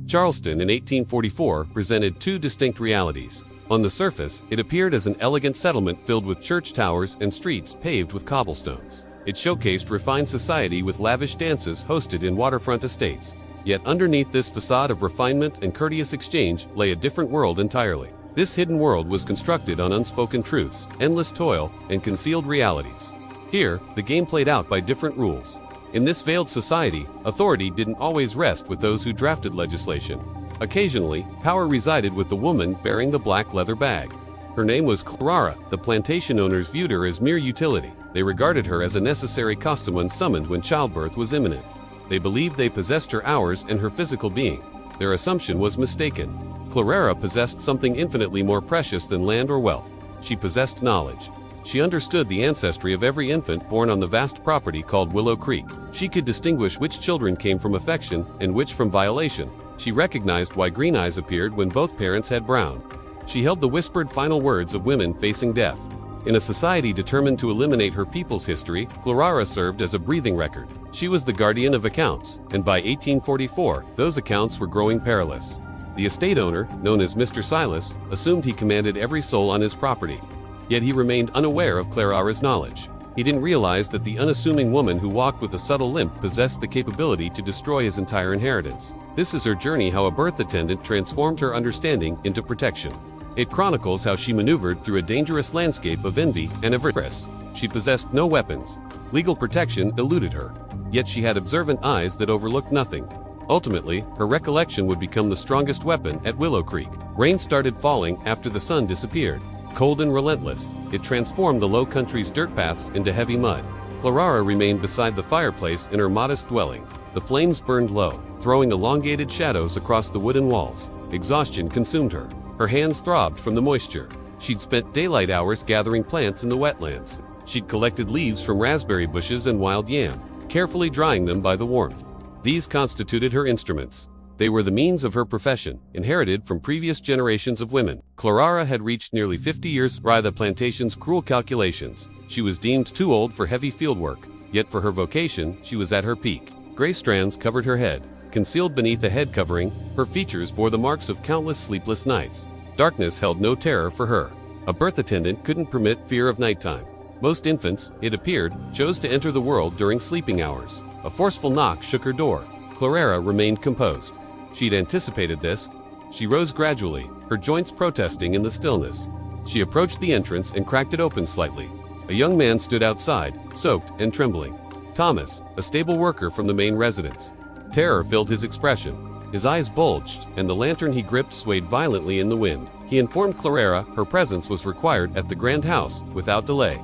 Charleston in 1844 presented two distinct realities. On the surface, it appeared as an elegant settlement filled with church towers and streets paved with cobblestones. It showcased refined society with lavish dances hosted in waterfront estates. Yet underneath this facade of refinement and courteous exchange lay a different world entirely. This hidden world was constructed on unspoken truths, endless toil, and concealed realities. Here, the game played out by different rules. In this veiled society, authority didn't always rest with those who drafted legislation. Occasionally, power resided with the woman bearing the black leather bag. Her name was Claraara. The plantation owners viewed her as mere utility. They regarded her as a necessary custom unsummoned when childbirth was imminent. They believed they possessed her hours and her physical being. Their assumption was mistaken. Claraara possessed something infinitely more precious than land or wealth. She possessed knowledge. She understood the ancestry of every infant born on the vast property called Willow Creek. She could distinguish which children came from affection and which from violation. She recognized why green eyes appeared when both parents had brown. She held the whispered final words of women facing death. In a society determined to eliminate her people's history, Claraara served as a breathing record. She was the guardian of accounts, and by 1844, those accounts were growing perilous. The estate owner, known as Mr. Silas, assumed he commanded every soul on his property. Yet he remained unaware of Claraara's knowledge. He didn't realize that the unassuming woman who walked with a subtle limp possessed the capability to destroy his entire inheritance. This is her journey: how a birth attendant transformed her understanding into protection. It chronicles how she maneuvered through a dangerous landscape of envy and avarice. She possessed no weapons. Legal protection eluded her. Yet she had observant eyes that overlooked nothing. Ultimately, her recollection would become the strongest weapon at Willow Creek. Rain started falling after the sun disappeared. Cold and relentless, it transformed the low country's dirt paths into heavy mud. Claraara remained beside the fireplace in her modest dwelling. The flames burned low, throwing elongated shadows across the wooden walls. Exhaustion consumed her. Her hands throbbed from the moisture. She'd spent daylight hours gathering plants in the wetlands. She'd collected leaves from raspberry bushes and wild yam, carefully drying them by the warmth. These constituted her instruments. They were the means of her profession, inherited from previous generations of women. Claraara had reached nearly 50 years by the plantation's cruel calculations. She was deemed too old for heavy fieldwork, yet for her vocation, she was at her peak. Gray strands covered her head. Concealed beneath a head covering, her features bore the marks of countless sleepless nights. Darkness held no terror for her. A birth attendant couldn't permit fear of nighttime. Most infants, it appeared, chose to enter the world during sleeping hours. A forceful knock shook her door. Claraara remained composed. She'd anticipated this. She rose gradually, her joints protesting in the stillness. She approached the entrance and cracked it open slightly. A young man stood outside, soaked and trembling. Thomas, a stable worker from the main residence. Terror filled his expression. His eyes bulged, and the lantern he gripped swayed violently in the wind. He informed Claraara her presence was required at the grand house without delay.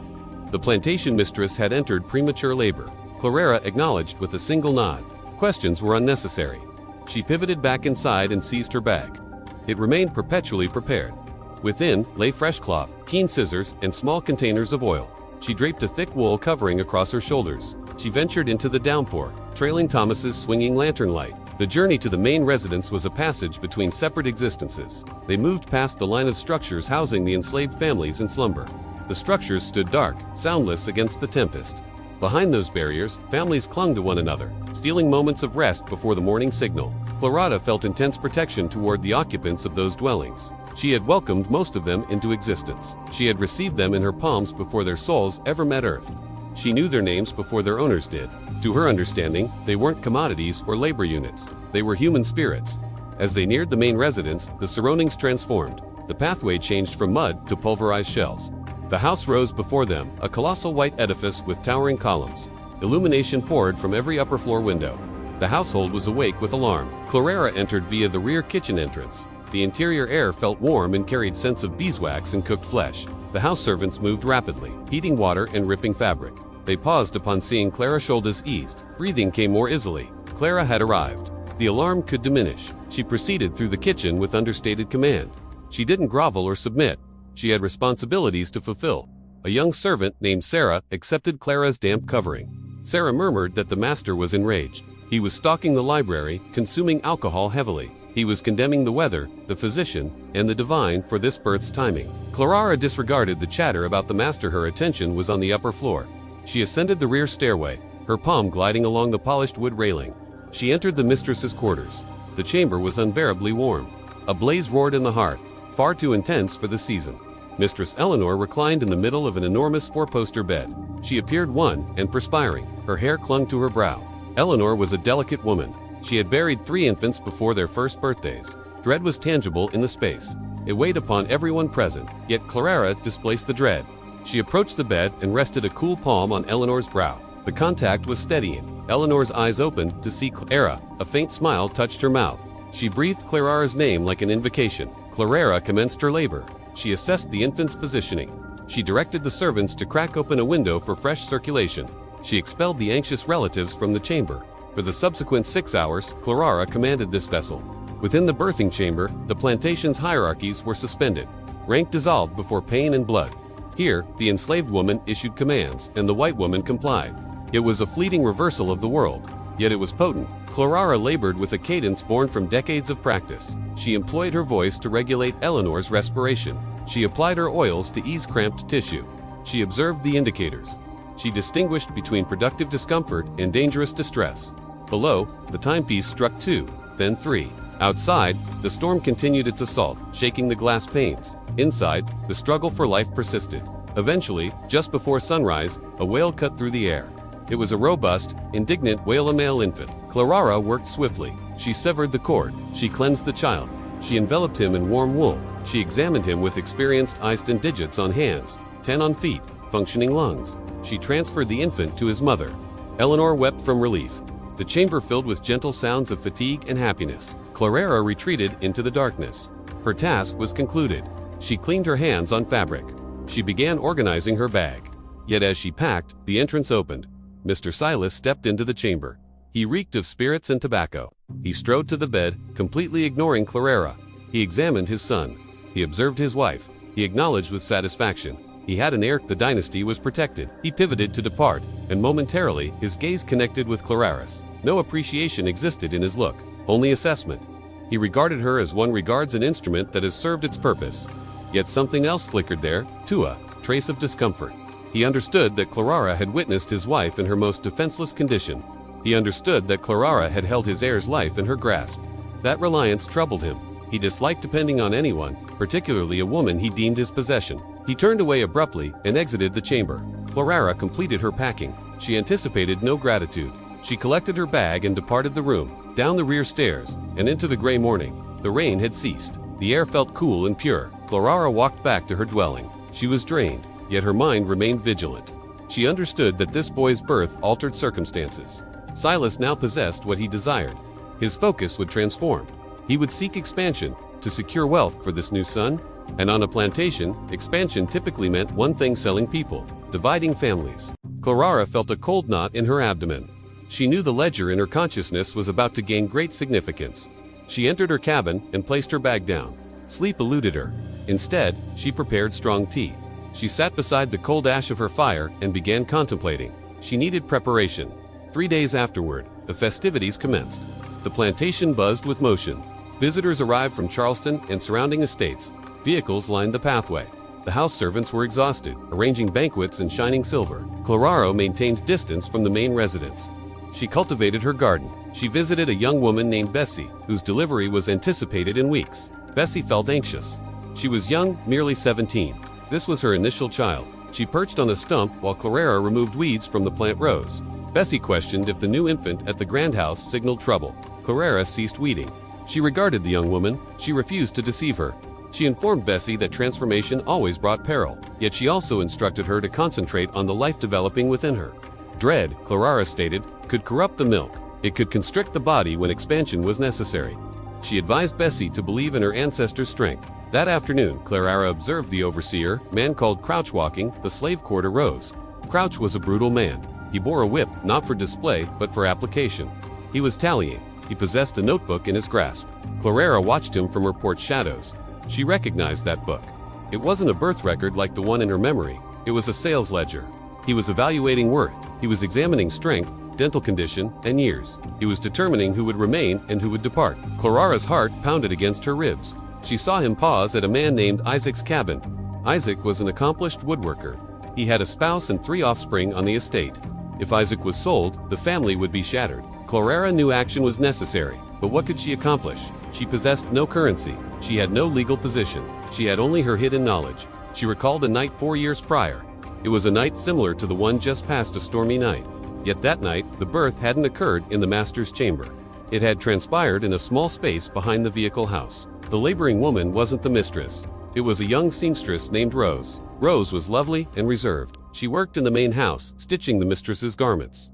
The plantation mistress had entered premature labor. Claraara acknowledged with a single nod. Questions were unnecessary. She pivoted back inside and seized her bag. It remained perpetually prepared. Within lay fresh cloth, keen scissors, and small containers of oil. She draped a thick wool covering across her shoulders. She ventured into the downpour, trailing Thomas's swinging lantern light. The journey to the main residence was a passage between separate existences. They moved past the line of structures housing the enslaved families in slumber. The structures stood dark, soundless against the tempest. Behind those barriers, families clung to one another, stealing moments of rest before the morning signal. Claraara felt intense protection toward the occupants of those dwellings. She had welcomed most of them into existence. She had received them in her palms before their souls ever met earth. She knew their names before their owners did. To her understanding, they weren't commodities or labor units. They were human spirits. As they neared the main residence, the surroundings transformed. The pathway changed from mud to pulverized shells. The house rose before them, a colossal white edifice with towering columns. Illumination poured from every upper floor window. The household was awake with alarm. Claraara entered via the rear kitchen entrance. The interior air felt warm and carried scents of beeswax and cooked flesh. The house servants moved rapidly, heating water and ripping fabric. They paused upon seeing Clara's shoulders eased. Breathing came more easily. Clara had arrived. The alarm could diminish. She proceeded through the kitchen with understated command. She didn't grovel or submit. She had responsibilities to fulfill. A young servant named Sarah accepted Clara's damp covering. Sarah murmured that the master was enraged. He was stalking the library, consuming alcohol heavily. He was condemning the weather, the physician, and the divine for this birth's timing. Claraara disregarded the chatter about the master. Her attention was on the upper floor. She ascended the rear stairway, her palm gliding along the polished wood railing. She entered the mistress's quarters. The chamber was unbearably warm. A blaze roared in the hearth, far too intense for the season. Mistress Eleanor reclined in the middle of an enormous four-poster bed. She appeared wan and perspiring. Her hair clung to her brow. Eleanor was a delicate woman. She had buried 3 infants before their first birthdays. Dread was tangible in the space. It weighed upon everyone present, yet Claraara displaced the dread. She approached the bed and rested a cool palm on Eleanor's brow. The contact was steadying. Eleanor's eyes opened to see Claraara. A faint smile touched her mouth. She breathed Claraara's name like an invocation. Claraara commenced her labor. She assessed the infant's positioning. She directed the servants to crack open a window for fresh circulation. She expelled the anxious relatives from the chamber. For the subsequent 6 hours, Claraara commanded this vessel. Within the birthing chamber, the plantation's hierarchies were suspended. Rank dissolved before pain and blood. Here, the enslaved woman issued commands, and the white woman complied. It was a fleeting reversal of the world, yet it was potent. Claraara labored with a cadence born from decades of practice. She employed her voice to regulate Eleanor's respiration. She applied her oils to ease cramped tissue. She observed the indicators. She distinguished between productive discomfort and dangerous distress. Below, the timepiece struck 2, then 3. Outside, the storm continued its assault, shaking the glass panes. Inside, the struggle for life persisted. Eventually, just before sunrise, a wail cut through the air. It was a robust, indignant wail, a male infant. Claraara worked swiftly. She severed the cord. She cleansed the child. She enveloped him in warm wool. She examined him with experienced eyes and digits on hands, 10 on feet, functioning lungs. She transferred the infant to his mother. Eleanor wept from relief. The chamber filled with gentle sounds of fatigue and happiness. Claraara retreated into the darkness. Her task was concluded. She cleaned her hands on fabric. She began organizing her bag. Yet as she packed, the entrance opened. Mr. Silas stepped into the chamber. He reeked of spirits and tobacco. He strode to the bed, completely ignoring Claraara. He examined his son. He observed his wife. He acknowledged with satisfaction. He had an heir. The dynasty was protected. He pivoted to depart, and momentarily, his gaze connected with Claraara's. No appreciation existed in his look, only assessment. He regarded her as one regards an instrument that has served its purpose. Yet something else flickered there, too, a trace of discomfort. He understood that Claraara had witnessed his wife in her most defenseless condition. He understood that Claraara had held his heir's life in her grasp. That reliance troubled him. He disliked depending on anyone, particularly a woman he deemed his possession. He turned away abruptly and exited the chamber. Claraara completed her packing. She anticipated no gratitude. She collected her bag and departed the room, down the rear stairs, and into the gray morning. The rain had ceased. The air felt cool and pure. Claraara walked back to her dwelling. She was drained, yet her mind remained vigilant. She understood that this boy's birth altered circumstances. Silas now possessed what he desired. His focus would transform. He would seek expansion, to secure wealth for this new son. And on a plantation, expansion typically meant one thing: selling people, dividing families. Claraara felt a cold knot in her abdomen. She knew the ledger in her consciousness was about to gain great significance. She entered her cabin and placed her bag down. Sleep eluded her. Instead, she prepared strong tea. She sat beside the cold ash of her fire and began contemplating. She needed preparation. 3 days afterward, the festivities commenced. The plantation buzzed with motion. Visitors arrived from Charleston and surrounding estates. Vehicles lined the pathway. The house servants were exhausted, arranging banquets in shining silver. Claraara maintained distance from the main residence. She cultivated her garden. She visited a young woman named Bessie, whose delivery was anticipated in weeks. Bessie felt anxious. She was young, merely 17. This was her initial child. She perched on a stump while Claraara removed weeds from the plant rows. Bessie questioned if the new infant at the grand house signaled trouble. Claraara ceased weeding. She regarded the young woman. She refused to deceive her. She informed Bessie that transformation always brought peril, yet she also instructed her to concentrate on the life developing within her. Dread, Claraara stated, could corrupt the milk. It could constrict the body when expansion was necessary. She advised Bessie to believe in her ancestors' strength. That afternoon, Claraara observed the overseer, a man called Crouch. Walking, the slave quarter rose. Crouch was a brutal man. He bore a whip, not for display, but for application. He was tallying. He possessed a notebook in his grasp. Claraara watched him from her porch shadows. She recognized that book. It wasn't a birth record like the one in her memory. It was a sales ledger. He was evaluating worth. He was examining strength, dental condition, and years. He was determining who would remain and who would depart. Claraara's heart pounded against her ribs. She saw him pause at a man named Isaac's cabin. Isaac was an accomplished woodworker. He had a spouse and 3 offspring on the estate. If Isaac was sold, the family would be shattered. Claraara knew action was necessary. But what could she accomplish? She possessed no currency. She had no legal position. She had only her hidden knowledge. She recalled a night 4 years prior. It was a night similar to the one just past, a stormy night. Yet that night, the birth hadn't occurred in the master's chamber. It had transpired in a small space behind the vehicle house. The laboring woman wasn't the mistress. It was a young seamstress named Rose. Rose was lovely and reserved. She worked in the main house, stitching the mistress's garments.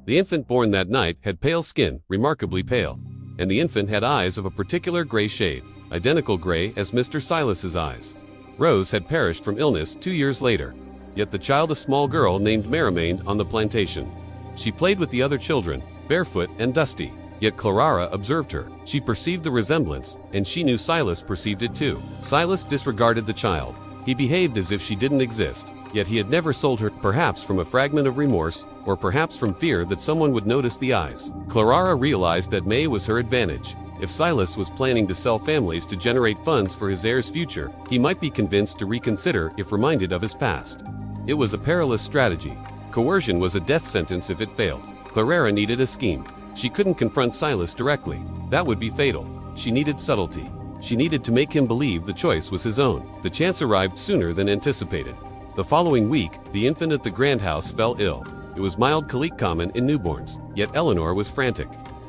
The infant born that night had pale skin, remarkably pale. And the infant had eyes of a particular gray shade, identical gray as Mr. Silas's eyes. Rose had perished from illness 2 years later. Yet the child, a small girl named Mary, remained on the plantation. She played with the other children, barefoot and dusty. Yet Claraara observed her. She perceived the resemblance, and she knew Silas perceived it too. Silas disregarded the child. He behaved as if she didn't exist. Yet he had never sold her, perhaps from a fragment of remorse, or perhaps from fear that someone would notice the eyes. Claraara realized that May was her advantage. If Silas was planning to sell families to generate funds for his heir's future, he might be convinced to reconsider if reminded of his past. It was a perilous strategy. Coercion was a death sentence if it failed. Claraara needed a scheme. She couldn't confront Silas directly. That would be fatal. She needed subtlety. She needed to make him believe the choice was his own. The chance arrived sooner than anticipated. The following week, the infant at the grand house fell ill. It was mild colic, common in newborns, yet Eleanor was frantic.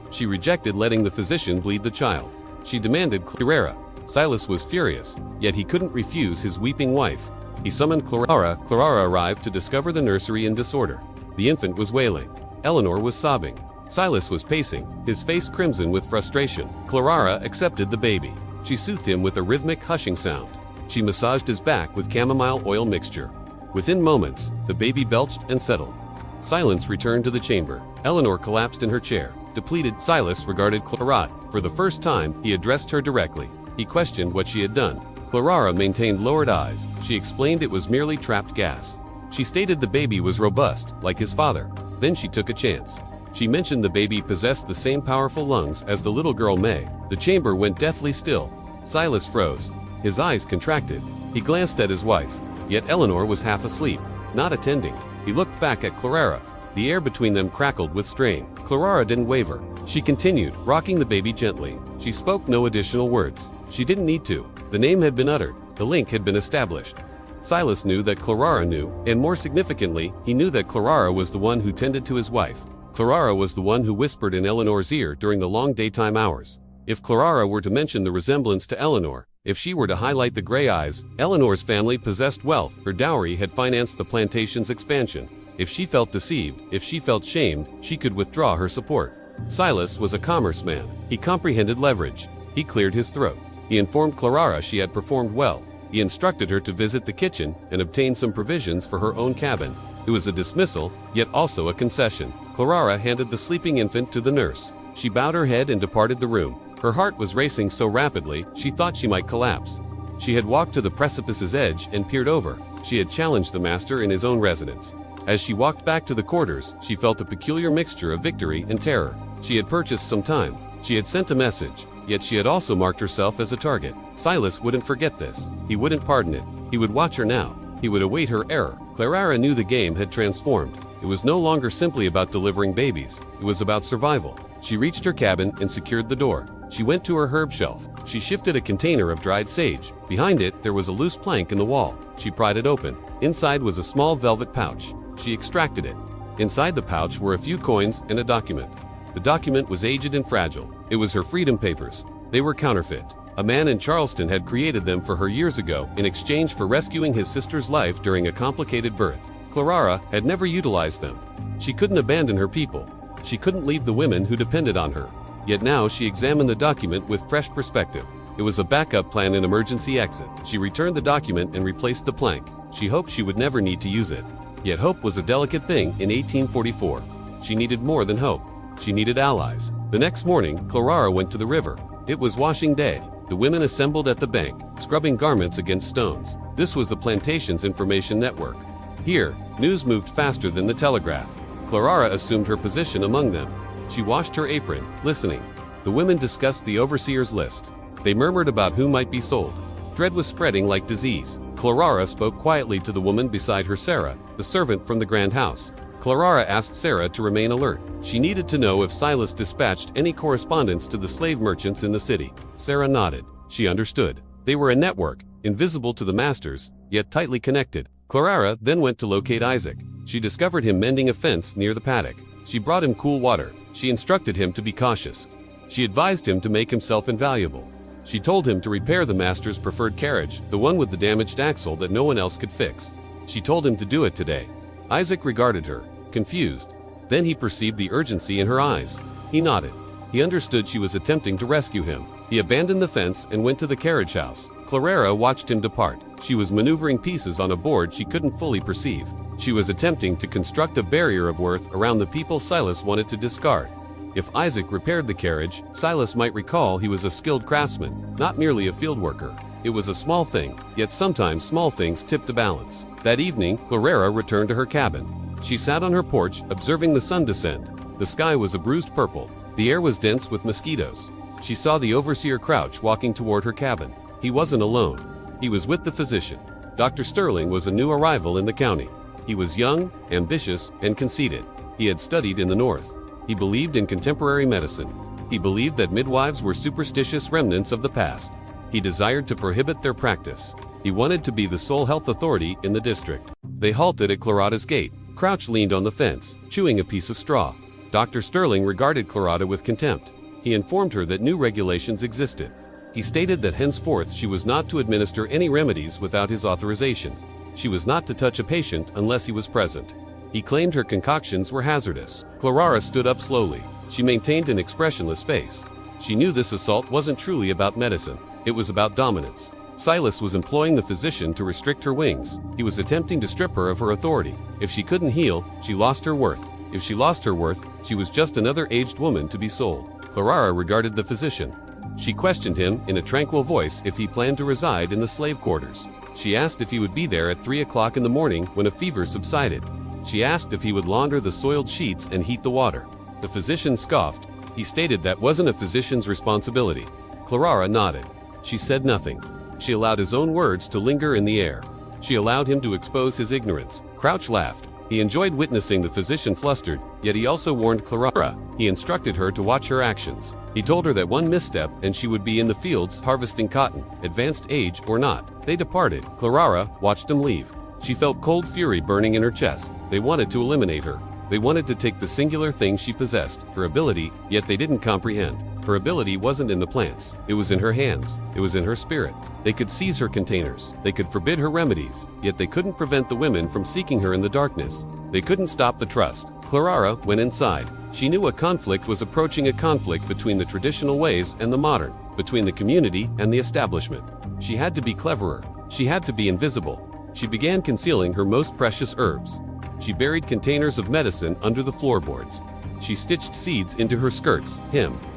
She rejected letting the physician bleed the child. She demanded Claraara. Silas was furious, yet he couldn't refuse his weeping wife. He summoned Claraara. Claraara arrived to discover the nursery in disorder. The infant was wailing. Eleanor was sobbing. Silas was pacing, his face crimson with frustration. Claraara accepted the baby. She soothed him with a rhythmic hushing sound. She massaged his back with chamomile oil mixture. Within moments, the baby belched and settled. Silence returned to the chamber. Eleanor collapsed in her chair. Depleted, Silas regarded Claraara. For the first time, he addressed her directly. He questioned what she had done. Claraara maintained lowered eyes. She explained it was merely trapped gas. She stated the baby was robust, like his father. Then she took a chance. She mentioned the baby possessed the same powerful lungs as the little girl May. The chamber went deathly still. Silas froze. His eyes contracted. He glanced at his wife. Yet Eleanor was half asleep, not attending. He looked back at Claraara. The air between them crackled with strain. Claraara didn't waver. She continued, rocking the baby gently. She spoke no additional words. She didn't need to. The name had been uttered. The link had been established. Silas knew that Claraara knew, and more significantly, he knew that Claraara was the one who tended to his wife. Claraara was the one who whispered in Eleanor's ear during the long daytime hours. If Claraara were to mention the resemblance to Eleanor, if she were to highlight the gray eyes, Eleanor's family possessed wealth. Her dowry had financed the plantation's expansion. If she felt deceived, if she felt shamed, she could withdraw her support. Silas was a commerce man. He comprehended leverage. He cleared his throat. He informed Claraara she had performed well. He instructed her to visit the kitchen and obtain some provisions for her own cabin. It was a dismissal, yet also a concession. Claraara handed the sleeping infant to the nurse. She bowed her head and departed the room. Her heart was racing so rapidly, she thought she might collapse. She had walked to the precipice's edge and peered over. She had challenged the master in his own residence. As she walked back to the quarters, she felt a peculiar mixture of victory and terror. She had purchased some time. She had sent a message, yet she had also marked herself as a target. Silas wouldn't forget this. He wouldn't pardon it. He would watch her now. He would await her error. Claraara knew the game had transformed. It was no longer simply about delivering babies. It was about survival. She reached her cabin and secured the door. She went to her herb shelf. She shifted a container of dried sage. Behind it, there was a loose plank in the wall. She pried it open. Inside was a small velvet pouch. She extracted it. Inside the pouch were a few coins and a document. The document was aged and fragile. It was her freedom papers. They were counterfeit. A man in Charleston had created them for her years ago in exchange for rescuing his sister's life during a complicated birth. Claraara had never utilized them. She couldn't abandon her people. She couldn't leave the women who depended on her. Yet now she examined the document with fresh perspective. It was a backup plan, an emergency exit. She returned the document and replaced the plank. She hoped she would never need to use it. Yet hope was a delicate thing in 1844. She needed more than hope. She needed allies. The next morning, Claraara went to the river. It was washing day. The women assembled at the bank, scrubbing garments against stones. This was the plantation's information network. Here, news moved faster than the telegraph. Claraara assumed her position among them. She washed her apron, listening. The women discussed the overseer's list. They murmured about who might be sold. Dread was spreading like disease. Claraara spoke quietly to the woman beside her, Sarah, the servant from the grand house. Claraara asked Sarah to remain alert. She needed to know if Silas dispatched any correspondence to the slave merchants in the city. Sarah nodded. She understood. They were a network, invisible to the masters, yet tightly connected. Claraara then went to locate Isaac. She discovered him mending a fence near the paddock. She brought him cool water. She instructed him to be cautious. She advised him to make himself invaluable. She told him to repair the master's preferred carriage, the one with the damaged axle that no one else could fix. She told him to do it today. Isaac regarded her, confused. Then he perceived the urgency in her eyes. He nodded. He understood she was attempting to rescue him. He abandoned the fence and went to the carriage house. Claraara watched him depart. She was maneuvering pieces on a board she couldn't fully perceive. She was attempting to construct a barrier of worth around the people Silas wanted to discard. If Isaac repaired the carriage, Silas might recall he was a skilled craftsman, not merely a field worker. It was a small thing, yet sometimes small things tipped the balance. That evening, Claraara returned to her cabin. She sat on her porch, observing the sun descend. The sky was a bruised purple. The air was dense with mosquitoes. She saw the overseer crouch walking toward her cabin. He wasn't alone. He was with the physician. Dr. Sterling was a new arrival in the county. He was young, ambitious, and conceited. He had studied in the north. He believed in contemporary medicine. He believed that midwives were superstitious remnants of the past. He desired to prohibit their practice. He wanted to be the sole health authority in the district. They halted at Claraara's gate. Crouch leaned on the fence, chewing a piece of straw. Dr. Sterling regarded Claraara with contempt. He informed her that new regulations existed. He stated that henceforth she was not to administer any remedies without his authorization. She was not to touch a patient unless he was present. He claimed her concoctions were hazardous. Claraara stood up slowly. She maintained an expressionless face. She knew this assault wasn't truly about medicine. It was about dominance. Silas was employing the physician to restrict her wings. He was attempting to strip her of her authority. If she couldn't heal, she lost her worth. If she lost her worth, she was just another aged woman to be sold. Claraara regarded the physician. She questioned him in a tranquil voice if he planned to reside in the slave quarters. She asked if he would be there at 3 o'clock in the morning when a fever subsided. She asked if he would launder the soiled sheets and heat the water. The physician scoffed. He stated that wasn't a physician's responsibility. Claraara nodded. She said nothing. She allowed his own words to linger in the air. She allowed him to expose his ignorance. Crouch laughed. He enjoyed witnessing the physician flustered, yet he also warned Claraara. He instructed her to watch her actions. He told her that one misstep and she would be in the fields harvesting cotton, advanced age or not. They departed. Claraara watched them leave. She felt cold fury burning in her chest. They wanted to eliminate her. They wanted to take the singular thing she possessed, her ability, yet they didn't comprehend. Her ability wasn't in the plants. It was in her hands. It was in her spirit. They could seize her containers. They could forbid her remedies, yet they couldn't prevent the women from seeking her in the darkness. They couldn't stop the trust. Claraara went inside. She knew a conflict was approaching, a conflict between the traditional ways and the modern, between the community and the establishment. She had to be cleverer. She had to be invisible. She began concealing her most precious herbs. She buried containers of medicine under the floorboards. She stitched seeds into her skirts.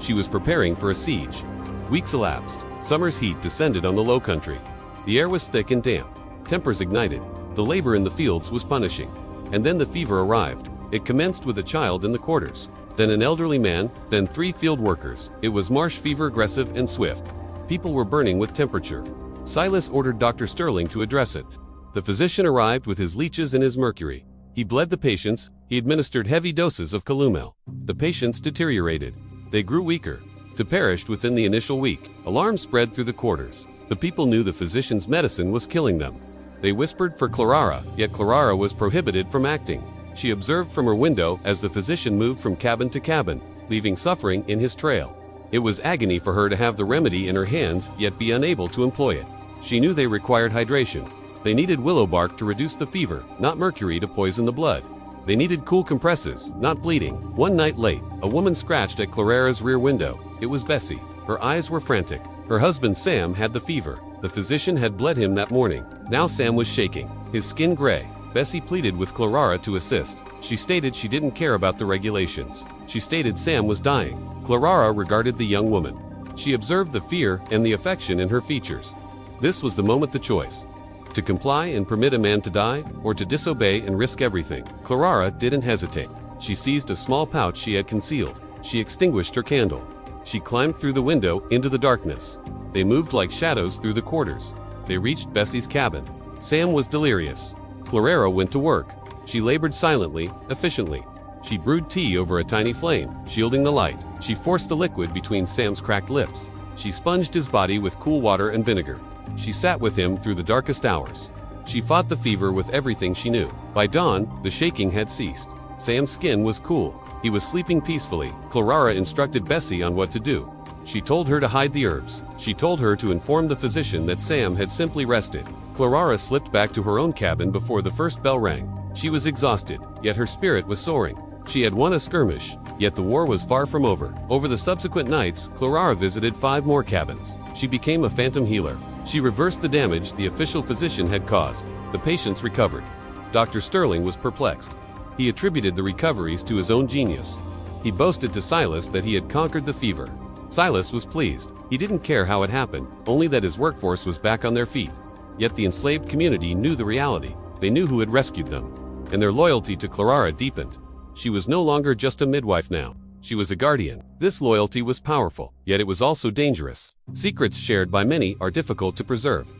She was preparing for a siege. Weeks elapsed. Summer's heat descended on the low country. The air was thick and damp. Tempers ignited. The labor in the fields was punishing. And then the fever arrived. It commenced with a child in the quarters, then an elderly man, then 3 field workers. It was marsh fever, aggressive and swift. People were burning with temperature. Silas ordered Dr. Sterling to address it. The physician arrived with his leeches and his mercury. He bled the patients. He administered heavy doses of calomel. The patients deteriorated. They grew weaker, to perished within the initial week. Alarm spread through the quarters. The people knew the physician's medicine was killing them. They whispered for Claraara, yet Claraara was prohibited from acting. She observed from her window as the physician moved from cabin to cabin, leaving suffering in his trail. It was agony for her to have the remedy in her hands, yet be unable to employ it. She knew they required hydration. They needed willow bark to reduce the fever, not mercury to poison the blood. They needed cool compresses, not bleeding. One night late, a woman scratched at Claraara's rear window. It was Bessie. Her eyes were frantic. Her husband Sam had the fever. The physician had bled him that morning. Now Sam was shaking, his skin gray. Bessie pleaded with Claraara to assist. She stated she didn't care about the regulations. She stated Sam was dying. Claraara regarded the young woman. She observed the fear and the affection in her features. This was the moment, the choice. To comply and permit a man to die, or to disobey and risk everything. Claraara didn't hesitate. She seized a small pouch she had concealed. She extinguished her candle. She climbed through the window into the darkness. They moved like shadows through the quarters. They reached Bessie's cabin. Sam was delirious. Claraara went to work. She labored silently, efficiently. She brewed tea over a tiny flame, shielding the light. She forced the liquid between Sam's cracked lips. She sponged his body with cool water and vinegar. She sat with him through the darkest hours. She fought the fever with everything she knew. By dawn, the shaking had ceased. Sam's skin was cool. He was sleeping peacefully. Claraara instructed Bessie on what to do. She told her to hide the herbs. She told her to inform the physician that Sam had simply rested. Claraara slipped back to her own cabin before the first bell rang. She was exhausted, yet her spirit was soaring. She had won a skirmish, yet the war was far from over. Over the subsequent nights, Claraara visited 5 more cabins. She became a phantom healer. She reversed the damage the official physician had caused. The patients recovered. Dr. Sterling was perplexed. He attributed the recoveries to his own genius. He boasted to Silas that he had conquered the fever. Silas was pleased. He didn't care how it happened, only that his workforce was back on their feet. Yet the enslaved community knew the reality. They knew who had rescued them. And their loyalty to Claraara deepened. She was no longer just a midwife now. She was a guardian. This loyalty was powerful, yet it was also dangerous. Secrets shared by many are difficult to preserve.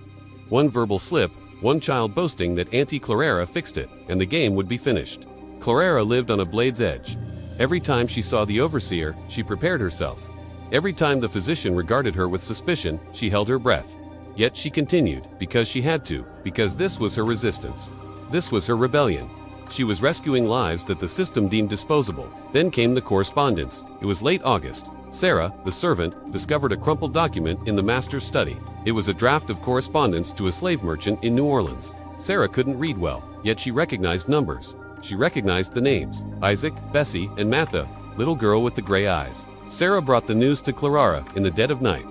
One verbal slip, one child boasting that Auntie Claraara fixed it, and the game would be finished. Claraara lived on a blade's edge. Every time she saw the overseer, she prepared herself. Every time the physician regarded her with suspicion, she held her breath. Yet she continued, because she had to, because this was her resistance. This was her rebellion. She was rescuing lives that the system deemed disposable. Then came the correspondence. It was late August. Sarah, the servant, discovered a crumpled document in the master's study. It was a draft of correspondence to a slave merchant in New Orleans. Sarah couldn't read well, yet she recognized numbers. She recognized the names: Isaac, Bessie, and Martha, little girl with the gray eyes. Sarah brought the news to Claraara in the dead of night.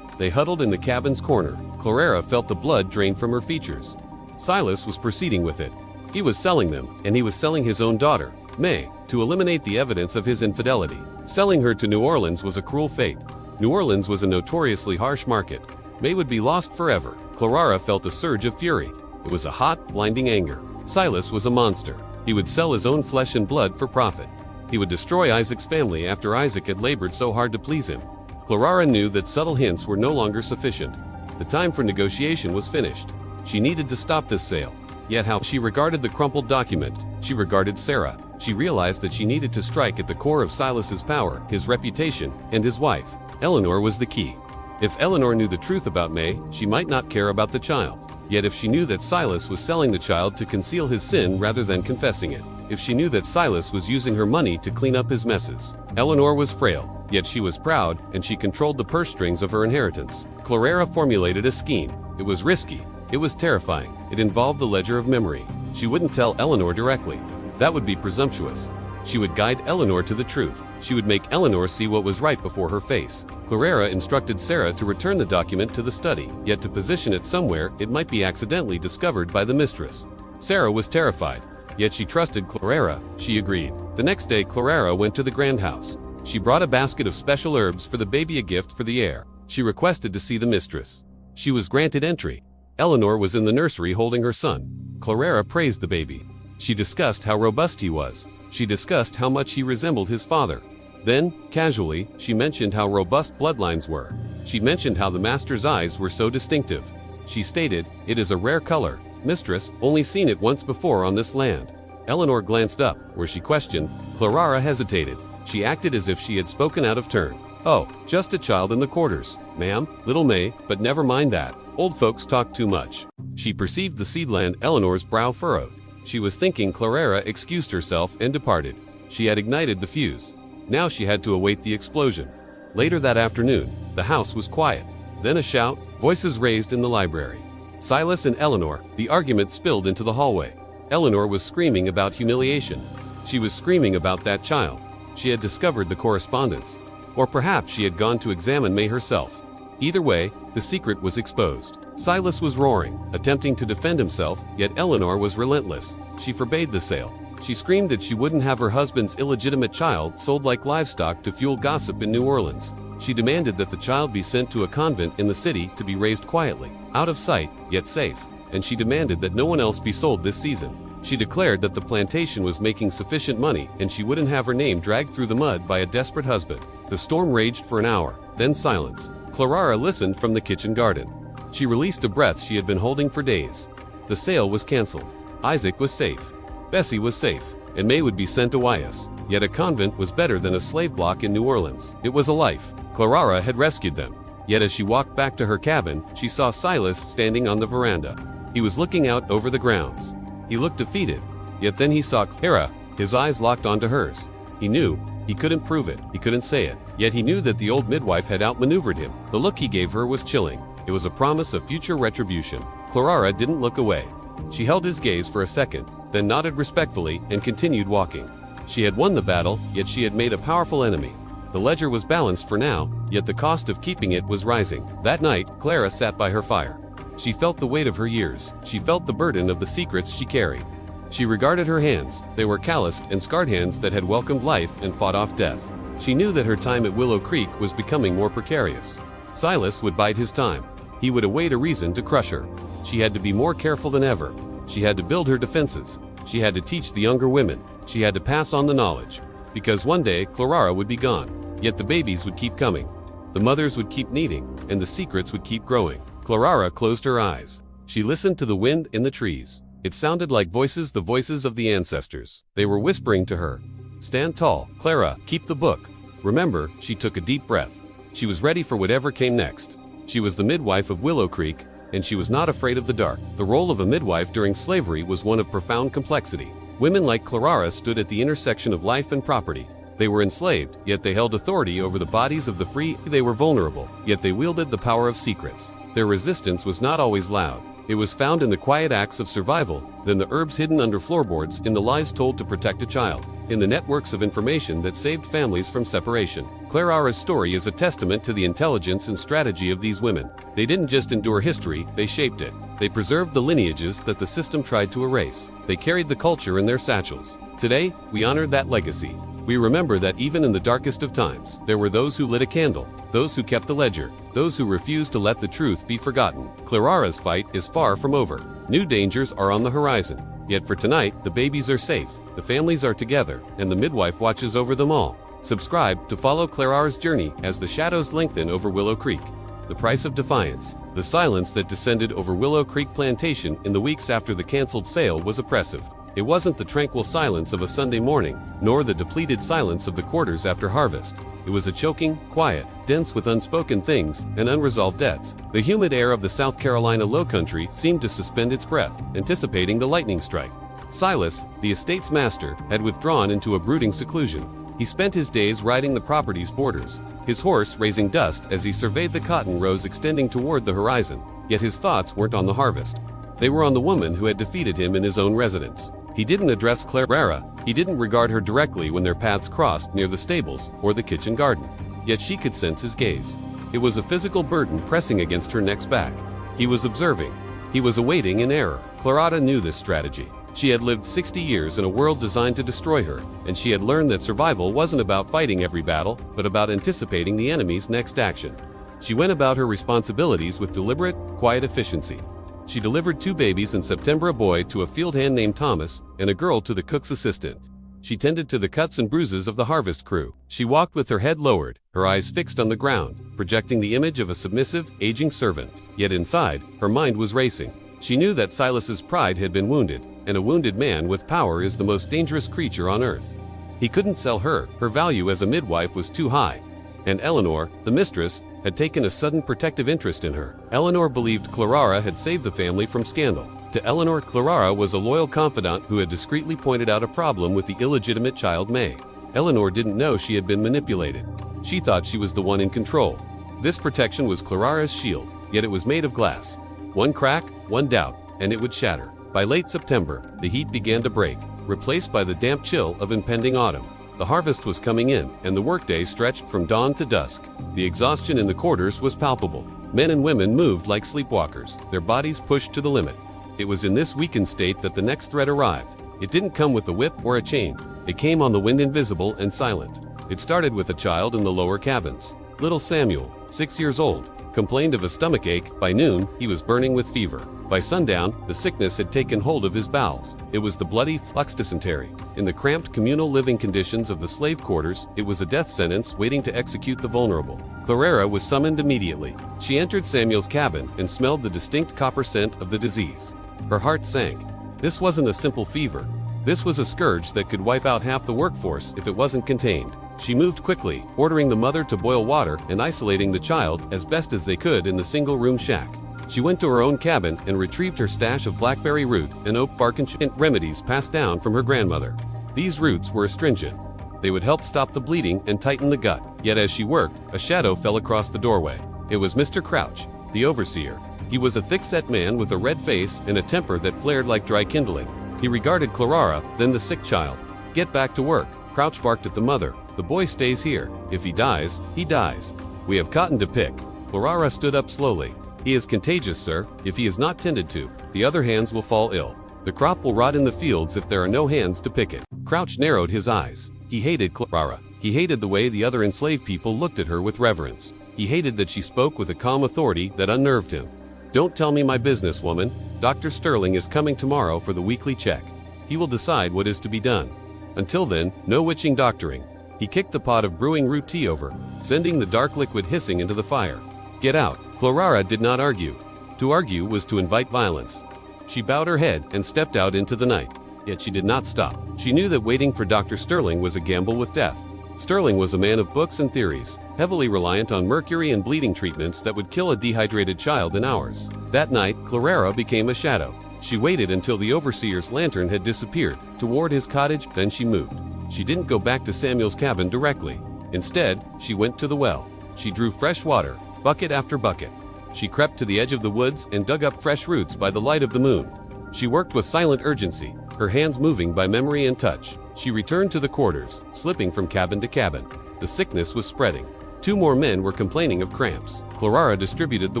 They huddled in the cabin's corner. Claraara felt the blood drain from her features. Silas was proceeding with it. He was selling them, and he was selling his own daughter, May, to eliminate the evidence of his infidelity. Selling her to New Orleans was a cruel fate. New Orleans was a notoriously harsh market. May would be lost forever. Claraara felt a surge of fury. It was a hot, blinding anger. Silas was a monster. He would sell his own flesh and blood for profit. He would destroy Isaac's family after Isaac had labored so hard to please him. Claraara knew that subtle hints were no longer sufficient. The time for negotiation was finished. She needed to stop this sale. Yet how she regarded the crumpled document, she regarded Sarah. She realized that she needed to strike at the core of Silas's power, his reputation, and his wife. Eleanor was the key. If Eleanor knew the truth about May, she might not care about the child. Yet if she knew that Silas was selling the child to conceal his sin rather than confessing it, if she knew that Silas was using her money to clean up his messes. Eleanor was frail, yet she was proud, and she controlled the purse strings of her inheritance. Claraara formulated a scheme. It was risky. It was terrifying. It involved the ledger of memory. She wouldn't tell Eleanor directly. That would be presumptuous. She would guide Eleanor to the truth. She would make Eleanor see what was right before her face. Claraara instructed Sarah to return the document to the study, yet to position it somewhere it might be accidentally discovered by the mistress. Sarah was terrified, yet she trusted Claraara. She agreed. The next day, Claraara went to the grand house. She brought a basket of special herbs for the baby, a gift for the heir. She requested to see the mistress. She was granted entry. Eleanor was in the nursery holding her son. Claraara praised the baby. She discussed how robust he was. She discussed how much he resembled his father. Then, casually, she mentioned how robust bloodlines were. She mentioned how the master's eyes were so distinctive. She stated, "It is a rare color. Mistress, only seen it once before on this land." Eleanor glanced up, where she questioned. Claraara hesitated. She acted as if she had spoken out of turn. "Oh, just a child in the quarters, ma'am, little May, but never mind that. Old folks talk too much." She perceived the seedland. Eleanor's brow furrowed. She was thinking. Claraara excused herself and departed. She had ignited the fuse. Now she had to await the explosion. Later that afternoon, the house was quiet. Then a shout, voices raised in the library. Silas and Eleanor. The argument spilled into the hallway. Eleanor was screaming about humiliation. She was screaming about that child. She had discovered the correspondence. Or perhaps she had gone to examine May herself. Either way, the secret was exposed. Silas was roaring, attempting to defend himself, yet Eleanor was relentless. She forbade the sale. She screamed that she wouldn't have her husband's illegitimate child sold like livestock to fuel gossip in New Orleans. She demanded that the child be sent to a convent in the city to be raised quietly, out of sight, yet safe. And she demanded that no one else be sold this season. She declared that the plantation was making sufficient money and she wouldn't have her name dragged through the mud by a desperate husband. The storm raged for an hour, then silence. Claraara listened from the kitchen garden. She released a breath she had been holding for days. The sale was canceled. Isaac was safe. Bessie was safe, and May would be sent to Wyas. Yet a convent was better than a slave block in New Orleans. It was a life. Claraara had rescued them. Yet as she walked back to her cabin, she saw Silas standing on the veranda. He was looking out over the grounds. He looked defeated. Yet then he saw Claraara, his eyes locked onto hers. He knew. He couldn't prove it. He couldn't say it. Yet he knew that the old midwife had outmaneuvered him. The look he gave her was chilling. It was a promise of future retribution. Claraara didn't look away. She held his gaze for a second, then nodded respectfully and continued walking. She had won the battle, yet she had made a powerful enemy. The ledger was balanced for now, yet the cost of keeping it was rising. That night, Clara sat by her fire. She felt the weight of her years. She felt the burden of the secrets she carried. She regarded her hands. They were calloused and scarred hands that had welcomed life and fought off death. She knew that her time at Willow Creek was becoming more precarious. Silas would bide his time. He would await a reason to crush her. She had to be more careful than ever. She had to build her defenses. She had to teach the younger women. She had to pass on the knowledge. Because one day, Claraara would be gone. Yet the babies would keep coming. The mothers would keep needing, and the secrets would keep growing. Claraara closed her eyes. She listened to the wind in the trees. It sounded like voices, the voices of the ancestors. They were whispering to her. Stand tall, Clara, keep the book. Remember, she took a deep breath. She was ready for whatever came next. She was the midwife of Willow Creek, and she was not afraid of the dark. The role of a midwife during slavery was one of profound complexity. Women like Claraara stood at the intersection of life and property. They were enslaved, yet they held authority over the bodies of the free. They were vulnerable, yet they wielded the power of secrets. Their resistance was not always loud. It was found in the quiet acts of survival, then the herbs hidden under floorboards, in the lies told to protect a child, in the networks of information that saved families from separation. Claraara's story is a testament to the intelligence and strategy of these women. They didn't just endure history, they shaped it. They preserved the lineages that the system tried to erase. They carried the culture in their satchels. Today, we honor that legacy. We remember that even in the darkest of times, there were those who lit a candle, those who kept the ledger, those who refused to let the truth be forgotten. Claraara's fight is far from over. New dangers are on the horizon. Yet for tonight, the babies are safe, the families are together, and the midwife watches over them all. Subscribe to follow Claraara's journey as the shadows lengthen over Willow Creek. The price of defiance. The silence that descended over Willow Creek Plantation in the weeks after the canceled sale was oppressive. It wasn't the tranquil silence of a Sunday morning, nor the depleted silence of the quarters after harvest. It was a choking, quiet, dense with unspoken things and unresolved debts. The humid air of the South Carolina lowcountry seemed to suspend its breath, anticipating the lightning strike. Silas, the estate's master, had withdrawn into a brooding seclusion. He spent his days riding the property's borders, his horse raising dust as he surveyed the cotton rows extending toward the horizon. Yet his thoughts weren't on the harvest. They were on the woman who had defeated him in his own residence. He didn't address Claraara. He didn't regard her directly when their paths crossed near the stables or the kitchen garden. Yet she could sense his gaze. It was a physical burden pressing against her neck's back. He was observing. He was awaiting in error. Claraara knew this strategy. She had lived 60 years in a world designed to destroy her, and she had learned that survival wasn't about fighting every battle, but about anticipating the enemy's next action. She went about her responsibilities with deliberate, quiet efficiency. She delivered 2 babies in September, a boy to a field hand named Thomas, and a girl to the cook's assistant. She tended to the cuts and bruises of the harvest crew. She walked with her head lowered, her eyes fixed on the ground, projecting the image of a submissive, aging servant. Yet inside, her mind was racing. She knew that Silas's pride had been wounded, and a wounded man with power is the most dangerous creature on earth. He couldn't sell her. Her value as a midwife was too high. And Eleanor, the mistress, had taken a sudden protective interest in her. Eleanor believed Claraara had saved the family from scandal. To Eleanor, Claraara was a loyal confidant who had discreetly pointed out a problem with the illegitimate child May. Eleanor didn't know she had been manipulated. She thought she was the one in control. This protection was Claraara's shield, yet it was made of glass. One crack, one doubt, and it would shatter. By late September, the heat began to break, replaced by the damp chill of impending autumn. The harvest was coming in, and the workday stretched from dawn to dusk. The exhaustion in the quarters was palpable. Men and women moved like sleepwalkers, their bodies pushed to the limit. It was in this weakened state that the next threat arrived. It didn't come with a whip or a chain. It came on the wind, invisible and silent. It started with a child in the lower cabins. Little Samuel, 6 years old, complained of a stomachache. By noon, he was burning with fever. By sundown, the sickness had taken hold of his bowels. It was the bloody flux dysentery. In the cramped communal living conditions of the slave quarters, it was a death sentence waiting to execute the vulnerable. Claraara was summoned immediately. She entered Samuel's cabin and smelled the distinct copper scent of the disease. Her heart sank. This wasn't a simple fever. This was a scourge that could wipe out half the workforce if it wasn't contained. She moved quickly, ordering the mother to boil water and isolating the child as best as they could in the single-room shack. She went to her own cabin and retrieved her stash of blackberry root and oak bark and remedies passed down from her grandmother. These roots were astringent. They would help stop the bleeding and tighten the gut. Yet as she worked, a shadow fell across the doorway. It was Mr. Crouch, the overseer. He was a thick-set man with a red face and a temper that flared like dry kindling. He regarded Claraara, then the sick child. "Get back to work," Crouch barked at the mother. "The boy stays here. If he dies, he dies. We have cotton to pick." Claraara stood up slowly. "He is contagious, sir. If he is not tended to, the other hands will fall ill. The crop will rot in the fields if there are no hands to pick it." Crouch narrowed his eyes. He hated Claraara. He hated the way the other enslaved people looked at her with reverence. He hated that she spoke with a calm authority that unnerved him. "Don't tell me my business, woman. Dr. Sterling is coming tomorrow for the weekly check. He will decide what is to be done. Until then, no witching doctoring." He kicked the pot of brewing root tea over, sending the dark liquid hissing into the fire. "Get out." Claraara did not argue. To argue was to invite violence. She bowed her head and stepped out into the night. Yet she did not stop. She knew that waiting for Dr. Sterling was a gamble with death. Sterling was a man of books and theories, heavily reliant on mercury and bleeding treatments that would kill a dehydrated child in hours. That night, Claraara became a shadow. She waited until the overseer's lantern had disappeared toward his cottage, then she moved. She didn't go back to Samuel's cabin directly. Instead, she went to the well. She drew fresh water, bucket after bucket. She crept to the edge of the woods and dug up fresh roots by the light of the moon. She worked with silent urgency, her hands moving by memory and touch. She returned to the quarters, slipping from cabin to cabin. The sickness was spreading. 2 more men were complaining of cramps. Claraara distributed the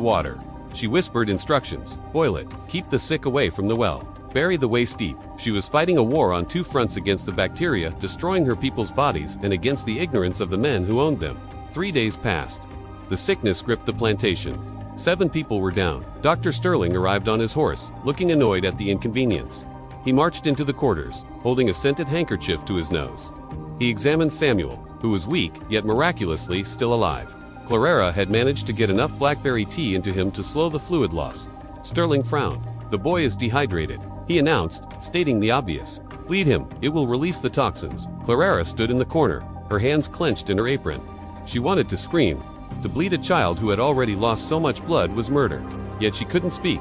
water. She whispered instructions. "Boil it. Keep the sick away from the well. Bury the waist deep." She was fighting a war on 2 fronts, against the bacteria destroying her people's bodies and against the ignorance of the men who owned them. 3 days passed. The sickness gripped the plantation. 7 people were down. Dr. Sterling arrived on his horse, looking annoyed at the inconvenience. He marched into the quarters, holding a scented handkerchief to his nose. He examined Samuel, who was weak, yet miraculously still alive. Claraara had managed to get enough blackberry tea into him to slow the fluid loss. Sterling frowned. "The boy is dehydrated," he announced, stating the obvious. "Bleed him. It will release the toxins." Claraara stood in the corner, her hands clenched in her apron. She wanted to scream. To bleed a child who had already lost so much blood was murder. Yet she couldn't speak.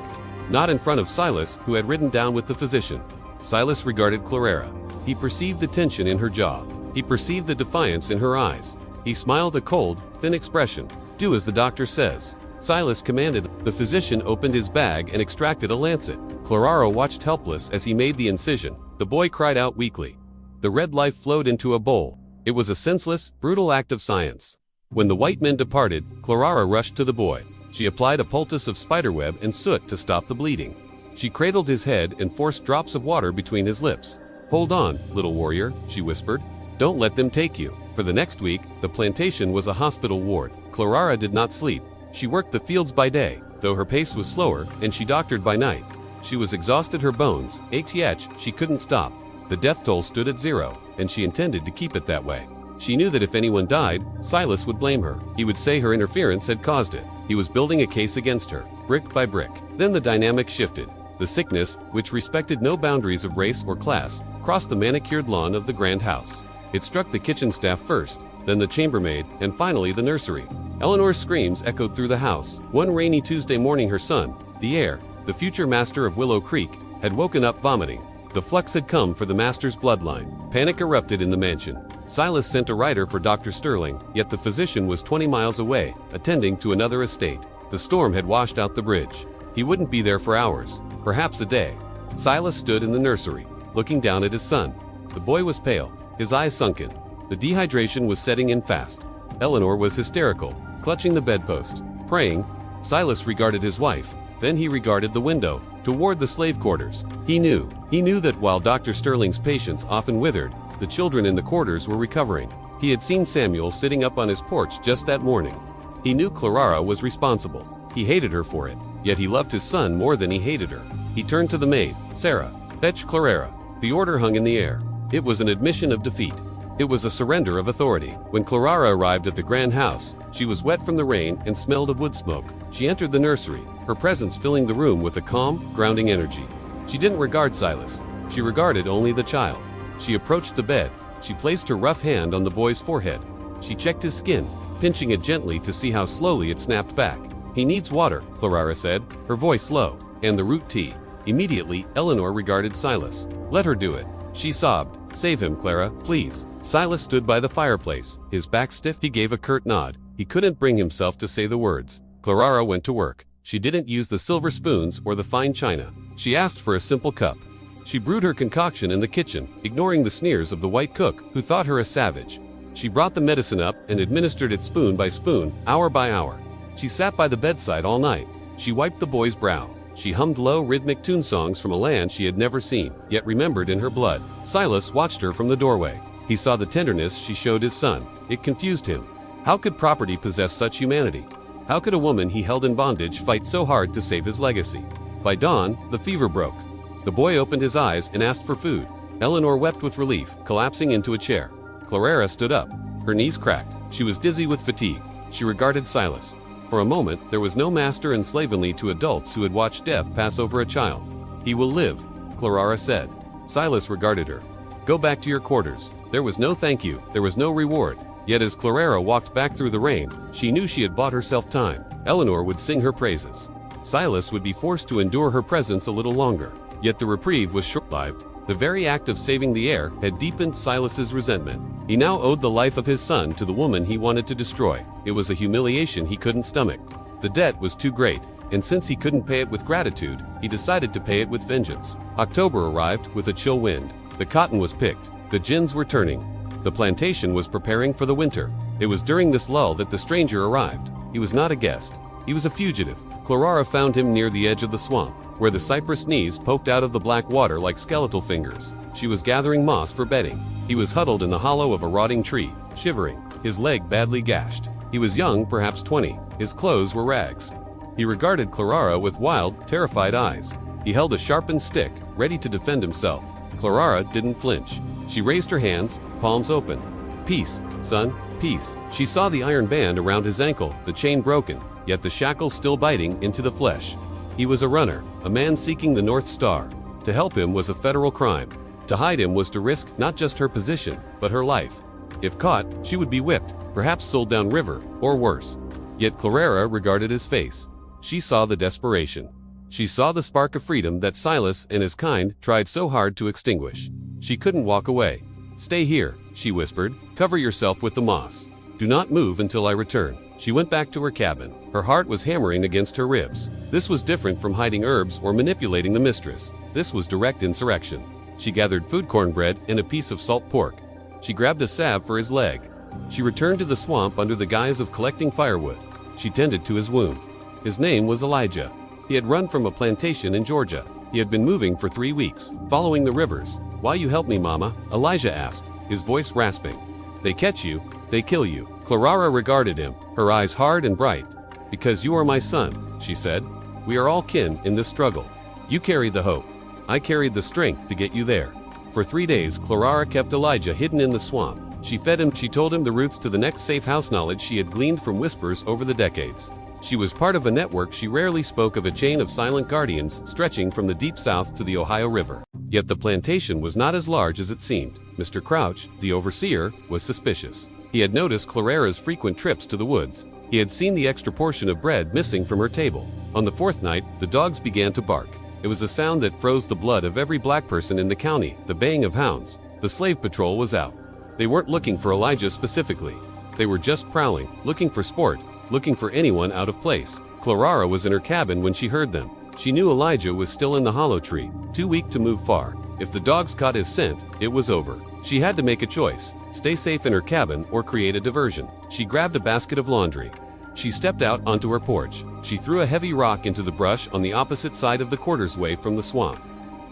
Not in front of Silas, who had ridden down with the physician. Silas regarded Claraara. He perceived the tension in her jaw. He perceived the defiance in her eyes. He smiled a cold, thin expression. "Do as the doctor says," Silas commanded. The physician opened his bag and extracted a lancet. Claraara watched helpless as he made the incision. The boy cried out weakly. The red life flowed into a bowl. It was a senseless, brutal act of science. When the white men departed, Claraara rushed to the boy. She applied a poultice of spiderweb and soot to stop the bleeding. She cradled his head and forced drops of water between his lips. "Hold on, little warrior," she whispered. "Don't let them take you." For the next week, the plantation was a hospital ward. Claraara did not sleep. She worked the fields by day, though her pace was slower, and she doctored by night. She was exhausted, her bones ached, yet she couldn't stop. The death toll stood at 0, and she intended to keep it that way. She knew that if anyone died, Silas would blame her. He would say her interference had caused it. He was building a case against her, brick by brick. Then the dynamic shifted. The sickness, which respected no boundaries of race or class, crossed the manicured lawn of the grand house. It struck the kitchen staff first, then the chambermaid, and finally the nursery. Eleanor's screams echoed through the house. One rainy Tuesday morning, her son, the heir, the future master of Willow Creek, had woken up vomiting. The flux had come for the master's bloodline. Panic erupted in the mansion. Silas sent a rider for Dr. Sterling, yet the physician was 20 miles away, attending to another estate. The storm had washed out the bridge. He wouldn't be there for hours, perhaps a day. Silas stood in the nursery, looking down at his son. The boy was pale, his eyes sunken. The dehydration was setting in fast. Eleanor was hysterical, clutching the bedpost, praying. Silas regarded his wife. Then he regarded the window, toward the slave quarters. He knew that while Dr. Sterling's patients often withered, the children in the quarters were recovering. He had seen Samuel sitting up on his porch just that morning. He knew Claraara was responsible. He hated her for it, yet he loved his son more than he hated her. He turned to the maid. "Sarah, fetch Claraara." The order hung in the air. It was an admission of defeat. It was a surrender of authority. When Claraara arrived at the grand house, she was wet from the rain and smelled of wood smoke. She entered the nursery, her presence filling the room with a calm, grounding energy. She didn't regard Silas. She regarded only the child. She approached the bed. She placed her rough hand on the boy's forehead. She checked his skin, pinching it gently to see how slowly it snapped back. "He needs water," Claraara said, her voice low, "and the root tea." Immediately, Eleanor regarded Silas. "Let her do it," she sobbed. "Save him, Clara, please." Silas stood by the fireplace, his back stiff. He gave a curt nod. He couldn't bring himself to say the words. Claraara went to work. She didn't use the silver spoons or the fine china. She asked for a simple cup. She brewed her concoction in the kitchen, ignoring the sneers of the white cook, who thought her a savage. She brought the medicine up and administered it spoon by spoon, hour by hour. She sat by the bedside all night. She wiped the boy's brow. She hummed low rhythmic tune songs from a land she had never seen, yet remembered in her blood. Silas watched her from the doorway. He saw the tenderness she showed his son. It confused him. How could property possess such humanity? How could a woman he held in bondage fight so hard to save his legacy? By dawn, the fever broke. The boy opened his eyes and asked for food. Eleanor wept with relief, collapsing into a chair. Claraara stood up. Her knees cracked. She was dizzy with fatigue. She regarded Silas. For a moment, there was no master and slavery to adults who had watched death pass over a child. "He will live," Claraara said. Silas regarded her. "Go back to your quarters." There was no thank you, there was no reward. Yet as Claraara walked back through the rain, she knew she had bought herself time. Eleanor would sing her praises. Silas would be forced to endure her presence a little longer. Yet the reprieve was short-lived. The very act of saving the heir had deepened Silas's resentment. He now owed the life of his son to the woman he wanted to destroy. It was a humiliation he couldn't stomach. The debt was too great, and since he couldn't pay it with gratitude, he decided to pay it with vengeance. October arrived with a chill wind. The cotton was picked. The gins were turning. The plantation was preparing for the winter. It was during this lull that the stranger arrived. He was not a guest. He was a fugitive. Claraara found him near the edge of the swamp, where the cypress knees poked out of the black water like skeletal fingers. She was gathering moss for bedding. He was huddled in the hollow of a rotting tree, shivering, his leg badly gashed. He was young, perhaps 20. His clothes were rags. He regarded Claraara with wild, terrified eyes. He held a sharpened stick, ready to defend himself. Claraara didn't flinch. She raised her hands, palms open. "Peace, son, peace." She saw the iron band around his ankle, the chain broken, yet the shackles still biting into the flesh. He was a runner, a man seeking the North Star. To help him was a federal crime. To hide him was to risk not just her position, but her life. If caught, she would be whipped, perhaps sold down river, or worse. Yet Claraara regarded his face. She saw the desperation. She saw the spark of freedom that Silas and his kind tried so hard to extinguish. She couldn't walk away. "Stay here," she whispered. "Cover yourself with the moss. Do not move until I return." She went back to her cabin. Her heart was hammering against her ribs. This was different from hiding herbs or manipulating the mistress. This was direct insurrection. She gathered food cornbread and a piece of salt pork. She grabbed a salve for his leg. She returned to the swamp under the guise of collecting firewood. She tended to his wound. His name was Elijah. He had run from a plantation in Georgia. He had been moving for 3 weeks, following the rivers. "Why you help me, Mama?" Elijah asked, his voice rasping. "They catch you, they kill you." Claraara regarded him, her eyes hard and bright. "Because you are my son," she said. "We are all kin in this struggle. You carried the hope. I carried the strength to get you there." For 3 days, Claraara kept Elijah hidden in the swamp. She fed him. She told him the routes to the next safe house, knowledge she had gleaned from whispers over the decades. She was part of a network. She rarely spoke of, a chain of silent guardians stretching from the deep south to the Ohio River. Yet the plantation was not as large as it seemed. Mr. Crouch, the overseer, was suspicious. He had noticed Claraara's frequent trips to the woods. He had seen the extra portion of bread missing from her table. On the 4th night, the dogs began to bark. It was a sound that froze the blood of every black person in the county, the baying of hounds. The slave patrol was out. They weren't looking for Elijah specifically. They were just prowling, looking for sport, looking for anyone out of place. Claraara was in her cabin when she heard them. She knew Elijah was still in the hollow tree, too weak to move far. If the dogs caught his scent, it was over. She had to make a choice: stay safe in her cabin or create a diversion. She grabbed a basket of laundry. She stepped out onto her porch. She threw a heavy rock into the brush on the opposite side of the quartersway from the swamp.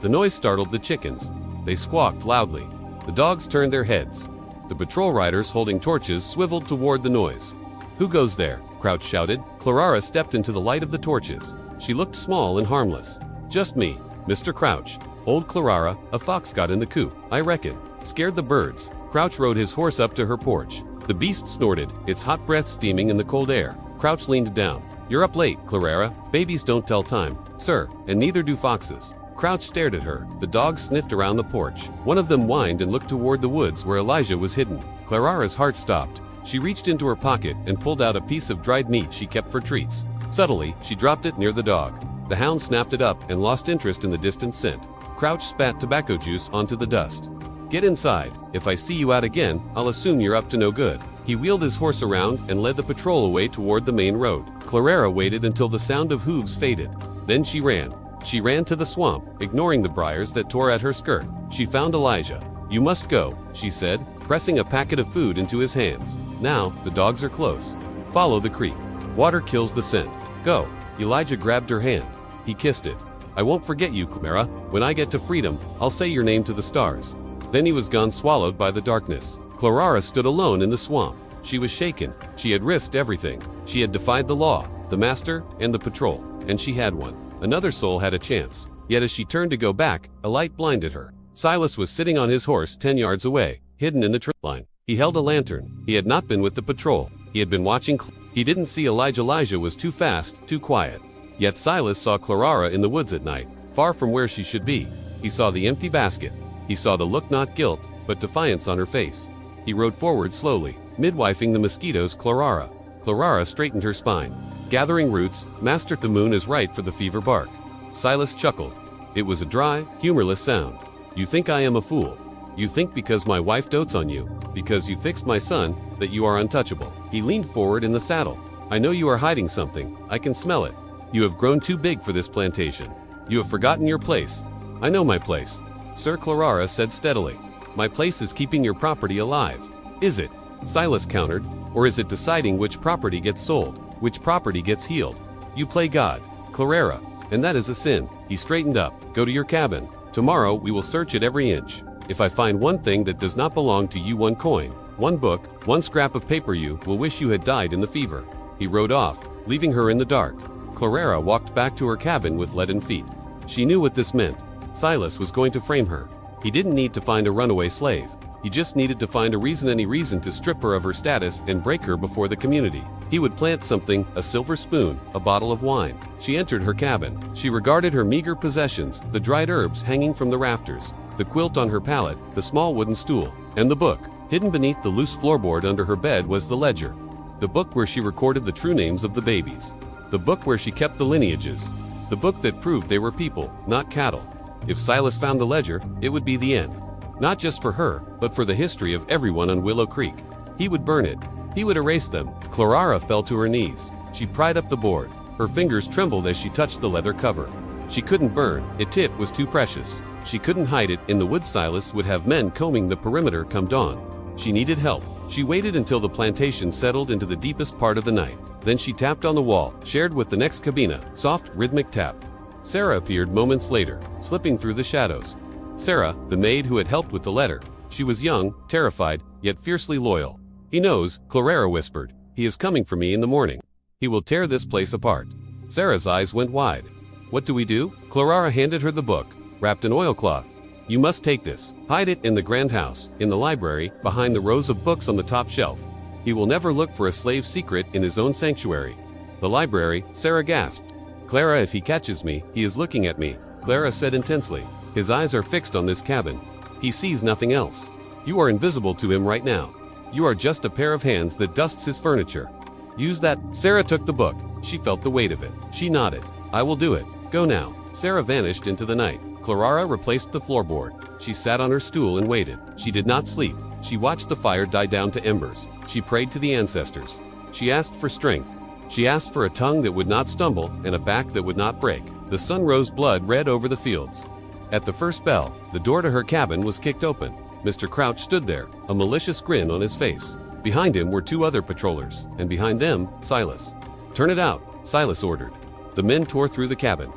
The noise startled the chickens. They squawked loudly. The dogs turned their heads. The patrol riders holding torches swiveled toward the noise. "Who goes there?" Crouch shouted. Claraara stepped into the light of the torches. She looked small and harmless. "Just me, Mr. Crouch." "Old Claraara, a fox got in the coop, I reckon. Scared the birds." Crouch rode his horse up to her porch. The beast snorted, its hot breath steaming in the cold air. Crouch leaned down. "You're up late, Claraara. Babies don't tell time, sir, and neither do foxes." Crouch stared at her. The dogs sniffed around the porch. One of them whined and looked toward the woods where Elijah was hidden. Claraara's heart stopped. She reached into her pocket and pulled out a piece of dried meat she kept for treats. Subtly, she dropped it near the dog. The hound snapped it up and lost interest in the distant scent. Crouch spat tobacco juice onto the dust. "Get inside. If I see you out again, I'll assume you're up to no good." He wheeled his horse around and led the patrol away toward the main road. Claraara waited until the sound of hooves faded. Then she ran. She ran to the swamp, ignoring the briars that tore at her skirt. She found Elijah. "You must go," she said, pressing a packet of food into his hands. "Now, the dogs are close. Follow the creek. Water kills the scent. Go." Elijah grabbed her hand. He kissed it. "I won't forget you, Clara. When I get to freedom, I'll say your name to the stars." Then he was gone, swallowed by the darkness. Claraara stood alone in the swamp. She was shaken. She had risked everything. She had defied the law, the master, and the patrol, and she had won. Another soul had a chance. Yet as she turned to go back, a light blinded her. Silas was sitting on his horse 10 yards away, hidden in the tree line. He held a lantern. He had not been with the patrol. He had been watching. He didn't see Elijah. Elijah was too fast, too quiet. Yet Silas saw Claraara in the woods at night, far from where she should be. He saw the empty basket. He saw the look, not guilt, but defiance on her face. He rode forward slowly, midwifing the mosquitoes. Claraara straightened her spine. Gathering roots, Master, the moon is right for the fever bark. Silas chuckled. It was a dry, humorless sound. "You think I am a fool. You think because my wife dotes on you, because you fixed my son, that you are untouchable." He leaned forward in the saddle. "I know you are hiding something. I can smell it. You have grown too big for this plantation. You have forgotten your place." "I know my place, Sir," Claraara said steadily. "My place is keeping your property alive." "Is it?" Silas countered. "Or is it deciding which property gets sold, which property gets healed? You play God, Claraara, and that is a sin." He straightened up. "Go to your cabin. Tomorrow we will search it every inch. If I find one thing that does not belong to you, one coin, one book, one scrap of paper, you will wish you had died in the fever." He rode off, leaving her in the dark. Claraara walked back to her cabin with leaden feet. She knew what this meant. Silas was going to frame her. He didn't need to find a runaway slave. He just needed to find a reason, any reason, to strip her of her status and break her before the community. He would plant something, a silver spoon, a bottle of wine. She entered her cabin. She regarded her meager possessions, the dried herbs hanging from the rafters, the quilt on her pallet, the small wooden stool, and the book. Hidden beneath the loose floorboard under her bed was the ledger. The book where she recorded the true names of the babies. The book where she kept the lineages. The book that proved they were people, not cattle. If Silas found the ledger, it would be the end. Not just for her, but for the history of everyone on Willow Creek. He would burn it. He would erase them. Claraara fell to her knees. She pried up the board. Her fingers trembled as she touched the leather cover. She couldn't burn. It was too precious. She couldn't hide it. In the woods, Silas would have men combing the perimeter come dawn. She needed help. She waited until the plantation settled into the deepest part of the night. Then she tapped on the wall, shared with the next cabina, soft, rhythmic tap. Sarah appeared moments later, slipping through the shadows. Sarah, the maid who had helped with the letter. She was young, terrified, yet fiercely loyal. "He knows," Claraara whispered. "He is coming for me in the morning. He will tear this place apart." Sarah's eyes went wide. "What do we do?" Claraara handed her the book, wrapped in oilcloth. "You must take this. Hide it in the grand house, in the library, behind the rows of books on the top shelf. He will never look for a slave's secret in his own sanctuary." "The library," Sarah gasped. "Clara, if he catches me, he is looking at me," Clara said intensely. "His eyes are fixed on this cabin. He sees nothing else. You are invisible to him right now. You are just a pair of hands that dusts his furniture. Use that." Sarah took the book. She felt the weight of it. She nodded. "I will do it. Go now." Sarah vanished into the night. Claraara replaced the floorboard. She sat on her stool and waited. She did not sleep. She watched the fire die down to embers. She prayed to the ancestors. She asked for strength. She asked for a tongue that would not stumble and a back that would not break. The sun rose blood red over the fields. At the first bell, the door to her cabin was kicked open. Mr. Crouch stood there, a malicious grin on his face. Behind him were two other patrollers, and behind them, Silas. "Turn it out," Silas ordered. The men tore through the cabin.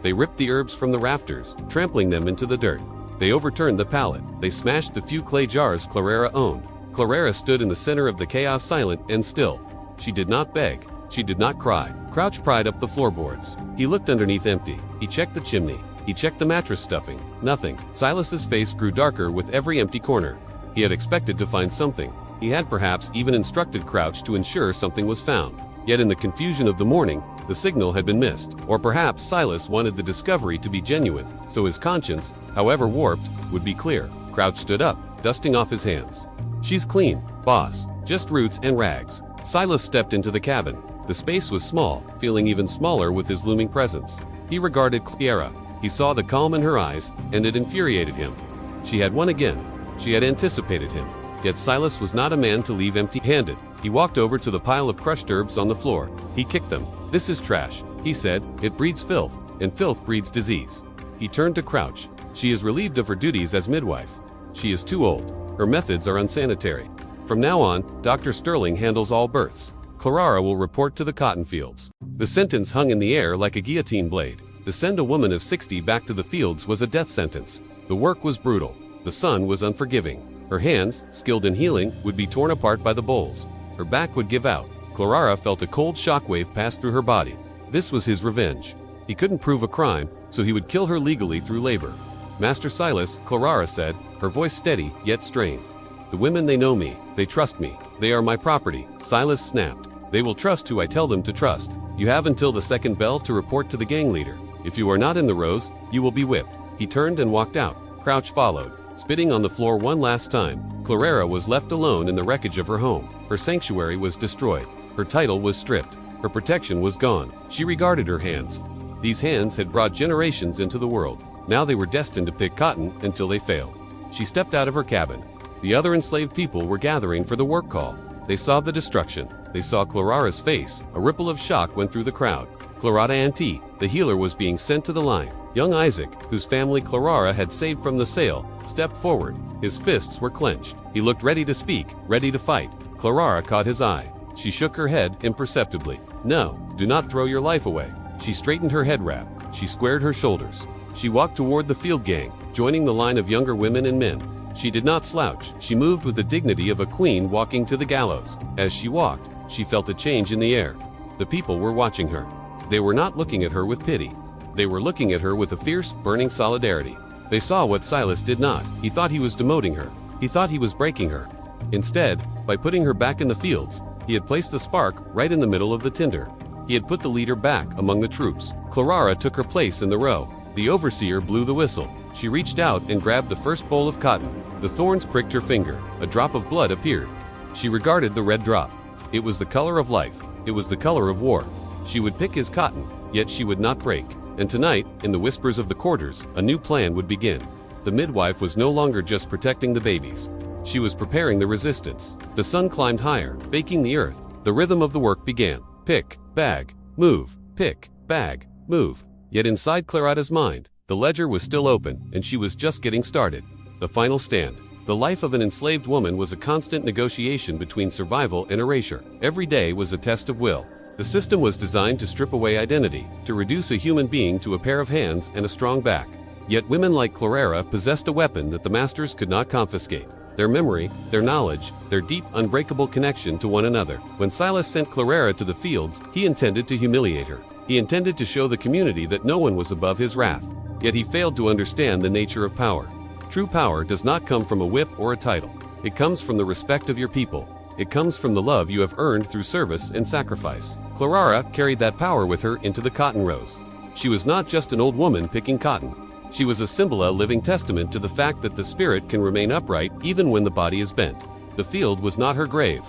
They ripped the herbs from the rafters, trampling them into the dirt. They overturned the pallet. They smashed the few clay jars Claraara owned. Claraara stood in the center of the chaos, silent and still. She did not beg. She did not cry. Crouch pried up the floorboards. He looked underneath, empty. He checked the chimney. He checked the mattress stuffing. Nothing. Silas's face grew darker with every empty corner. He had expected to find something. He had perhaps even instructed Crouch to ensure something was found. Yet in the confusion of the morning, the signal had been missed. Or perhaps Silas wanted the discovery to be genuine, so his conscience, however warped, would be clear. Crouch stood up, dusting off his hands. "She's clean, boss. Just roots and rags." Silas stepped into the cabin. The space was small, feeling even smaller with his looming presence. He regarded Claraara. He saw the calm in her eyes, and it infuriated him. She had won again. She had anticipated him. Yet Silas was not a man to leave empty-handed. He walked over to the pile of crushed herbs on the floor. He kicked them. "This is trash," he said. "It breeds filth, and filth breeds disease." He turned to Crouch. "She is relieved of her duties as midwife. She is too old. Her methods are unsanitary. From now on, Dr. Sterling handles all births. Claraara will report to the cotton fields." The sentence hung in the air like a guillotine blade. To send a woman of 60 back to the fields was a death sentence. The work was brutal. The sun was unforgiving. Her hands, skilled in healing, would be torn apart by the bulls. Her back would give out. Claraara felt a cold shockwave pass through her body. This was his revenge. He couldn't prove a crime, so he would kill her legally through labor. "Master Silas," Claraara said, her voice steady yet strained. "The women, they know me. They trust me. They are my property." Silas snapped. "They will trust who I tell them to trust. You have until the second bell to report to the gang leader. If you are not in the rows, you will be whipped." He turned and walked out. Crouch followed. Spitting on the floor one last time, Claraara was left alone in the wreckage of her home. Her sanctuary was destroyed. Her title was stripped. Her protection was gone. She regarded her hands. These hands had brought generations into the world. Now they were destined to pick cotton until they failed. She stepped out of her cabin. The other enslaved people were gathering for the work call. They saw the destruction. They saw Claraara's face. A ripple of shock went through the crowd. Claraara Auntie, the healer, was being sent to the line. Young Isaac, whose family Claraara had saved from the sale, stepped forward. His fists were clenched. He looked ready to speak, ready to fight. Claraara caught his eye. She shook her head imperceptibly. "No, do not throw your life away." She straightened her head wrap. She squared her shoulders. She walked toward the field gang, joining the line of younger women and men. She did not slouch. She moved with the dignity of a queen walking to the gallows. As she walked, she felt a change in the air. The people were watching her. They were not looking at her with pity. They were looking at her with a fierce, burning solidarity. They saw what Silas did not. He thought he was demoting her. He thought he was breaking her. Instead, by putting her back in the fields, he had placed the spark right in the middle of the tinder. He had put the leader back among the troops. Claraara took her place in the row. The overseer blew the whistle. She reached out and grabbed the first bowl of cotton. The thorns pricked her finger. A drop of blood appeared. She regarded the red drop. It was the color of life. It was the color of war. She would pick his cotton, yet she would not break. And tonight, in the whispers of the quarters, a new plan would begin. The midwife was no longer just protecting the babies. She was preparing the resistance. The sun climbed higher, baking the earth. The rhythm of the work began. Pick, bag, move, pick, bag, move. Yet inside Claraara's mind, the ledger was still open, and she was just getting started. The final stand. The life of an enslaved woman was a constant negotiation between survival and erasure. Every day was a test of will. The system was designed to strip away identity, to reduce a human being to a pair of hands and a strong back. Yet women like Claraara possessed a weapon that the masters could not confiscate. Their memory, their knowledge, their deep, unbreakable connection to one another. When Silas sent Claraara to the fields, he intended to humiliate her. He intended to show the community that no one was above his wrath. Yet he failed to understand the nature of power. True power does not come from a whip or a title. It comes from the respect of your people. It comes from the love you have earned through service and sacrifice. Claraara carried that power with her into the cotton rows. She was not just an old woman picking cotton. She was a symbol, a living testament to the fact that the spirit can remain upright even when the body is bent. The field was not her grave.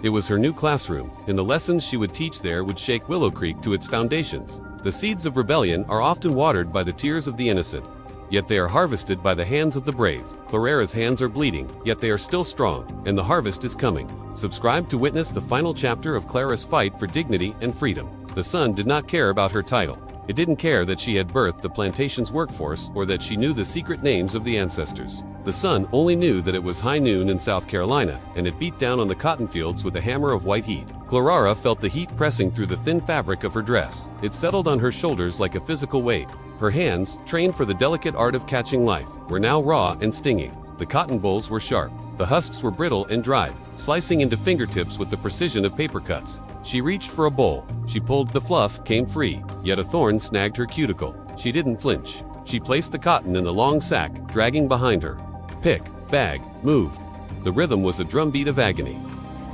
It was her new classroom, and the lessons she would teach there would shake Willow Creek to its foundations. The seeds of rebellion are often watered by the tears of the innocent, yet they are harvested by the hands of the brave. Claraara's hands are bleeding, yet they are still strong, and the harvest is coming. Subscribe to witness the final chapter of Claraara's fight for dignity and freedom. The sun did not care about her title. It didn't care that she had birthed the plantation's workforce or that she knew the secret names of the ancestors. The sun only knew that it was high noon in South Carolina, and it beat down on the cotton fields with a hammer of white heat. Claraara felt the heat pressing through the thin fabric of her dress. It settled on her shoulders like a physical weight. Her hands, trained for the delicate art of catching life, were now raw and stinging. The cotton bolls were sharp. The husks were brittle and dried, slicing into fingertips with the precision of paper cuts. She reached for a bowl. She pulled. The fluff came free, yet a thorn snagged her cuticle. She didn't flinch. She placed the cotton in the long sack, dragging behind her. Pick, bag, move. The rhythm was a drumbeat of agony.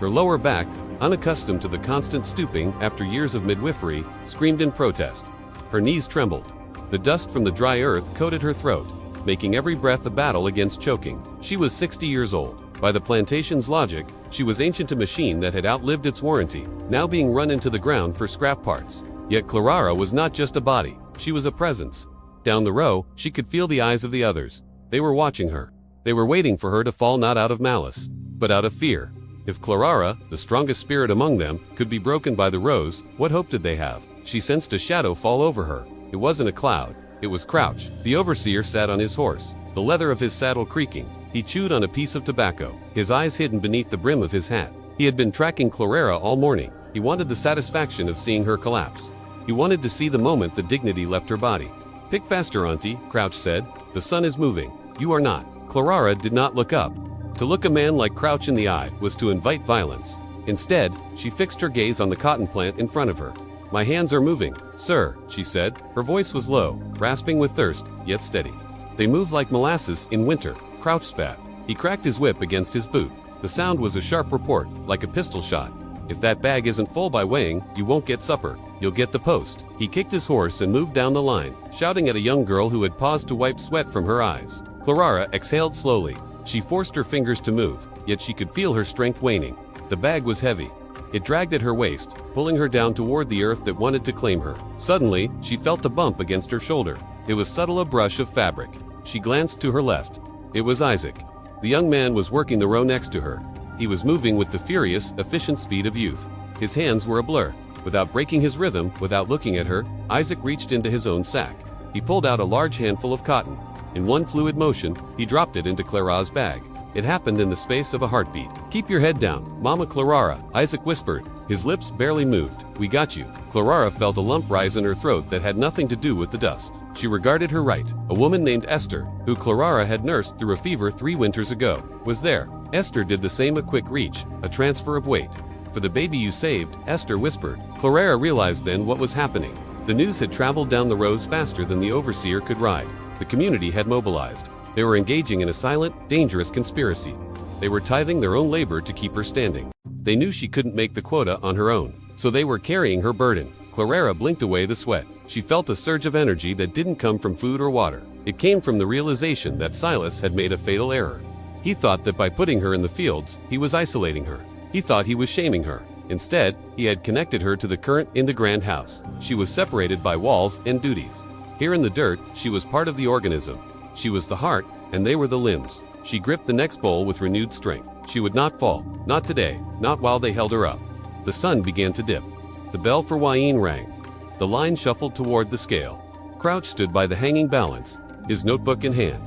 Her lower back, unaccustomed to the constant stooping after years of midwifery, screamed in protest. Her knees trembled. The dust from the dry earth coated her throat, making every breath a battle against choking. She was 60 years old. By the plantation's logic, she was ancient, a machine that had outlived its warranty, now being run into the ground for scrap parts. Yet Claraara was not just a body, she was a presence. Down the row, she could feel the eyes of the others. They were watching her. They were waiting for her to fall, not out of malice, but out of fear. If Claraara, the strongest spirit among them, could be broken by the rose, what hope did they have? She sensed a shadow fall over her. It wasn't a cloud. It was Crouch. The overseer sat on his horse, the leather of his saddle creaking. He chewed on a piece of tobacco, his eyes hidden beneath the brim of his hat. He had been tracking Claraara all morning. He wanted the satisfaction of seeing her collapse. He wanted to see the moment the dignity left her body. "Pick faster, Auntie," Crouch said. "The sun is moving. You are not." Claraara did not look up. To look a man like Crouch in the eye was to invite violence. Instead, she fixed her gaze on the cotton plant in front of her. "My hands are moving, sir," she said. Her voice was low, rasping with thirst, yet steady. "They move like molasses in winter," Crouch spat. He cracked his whip against his boot. The sound was a sharp report, like a pistol shot. "If that bag isn't full by weighing, you won't get supper. You'll get the post." He kicked his horse and moved down the line, shouting at a young girl who had paused to wipe sweat from her eyes. Claraara exhaled slowly. She forced her fingers to move, yet she could feel her strength waning. The bag was heavy. It dragged at her waist, pulling her down toward the earth that wanted to claim her. Suddenly, she felt a bump against her shoulder. It was subtle, a brush of fabric. She glanced to her left. It was Isaac. The young man was working the row next to her. He was moving with the furious, efficient speed of youth. His hands were a blur. Without breaking his rhythm, without looking at her, Isaac reached into his own sack. He pulled out a large handful of cotton. In one fluid motion, he dropped it into Claraara's bag. It happened in the space of a heartbeat. "Keep your head down, Mama Claraara," Isaac whispered. His lips barely moved. "We got you." Claraara felt a lump rise in her throat that had nothing to do with the dust. She regarded her right. A woman named Esther, who Claraara had nursed through a fever 3 winters ago, was there. Esther did the same, a quick reach, a transfer of weight. "For the baby you saved," Esther whispered. Claraara realized then what was happening. The news had traveled down the rows faster than the overseer could ride. The community had mobilized. They were engaging in a silent, dangerous conspiracy. They were tithing their own labor to keep her standing. They knew she couldn't make the quota on her own, so they were carrying her burden. Claraara blinked away the sweat. She felt a surge of energy that didn't come from food or water. It came from the realization that Silas had made a fatal error. He thought that by putting her in the fields, he was isolating her. He thought he was shaming her. Instead, he had connected her to the current in the grand house. She was separated by walls and duties. Here in the dirt, she was part of the organism. She was the heart, and they were the limbs. She gripped the next bowl with renewed strength. She would not fall. Not today. Not while they held her up. The sun began to dip. The bell for Wayne rang. The line shuffled toward the scale. Crouch stood by the hanging balance, his notebook in hand.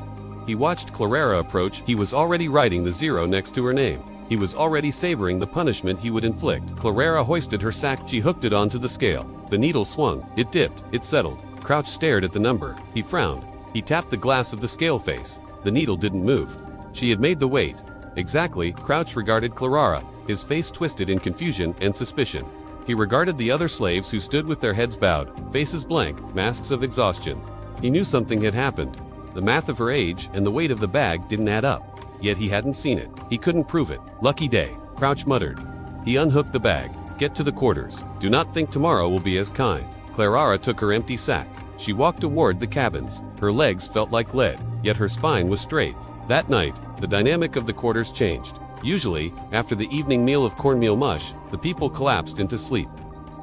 He watched Claraara approach. He was already writing the 0 next to her name. He was already savoring the punishment he would inflict. Claraara hoisted her sack. She hooked it onto the scale. The needle swung. It dipped. It settled. Crouch stared at the number. He frowned. He tapped the glass of the scale face. The needle didn't move. She had made the weight. Exactly, Crouch regarded Claraara, his face twisted in confusion and suspicion. He regarded the other slaves who stood with their heads bowed, faces blank, masks of exhaustion. He knew something had happened. The math of her age and the weight of the bag didn't add up. Yet he hadn't seen it. He couldn't prove it. "Lucky day," Crouch muttered. He unhooked the bag. "Get to the quarters. Do not think tomorrow will be as kind." Claraara took her empty sack. She walked toward the cabins. Her legs felt like lead, yet her spine was straight. That night, the dynamic of the quarters changed. Usually, after the evening meal of cornmeal mush, the people collapsed into sleep.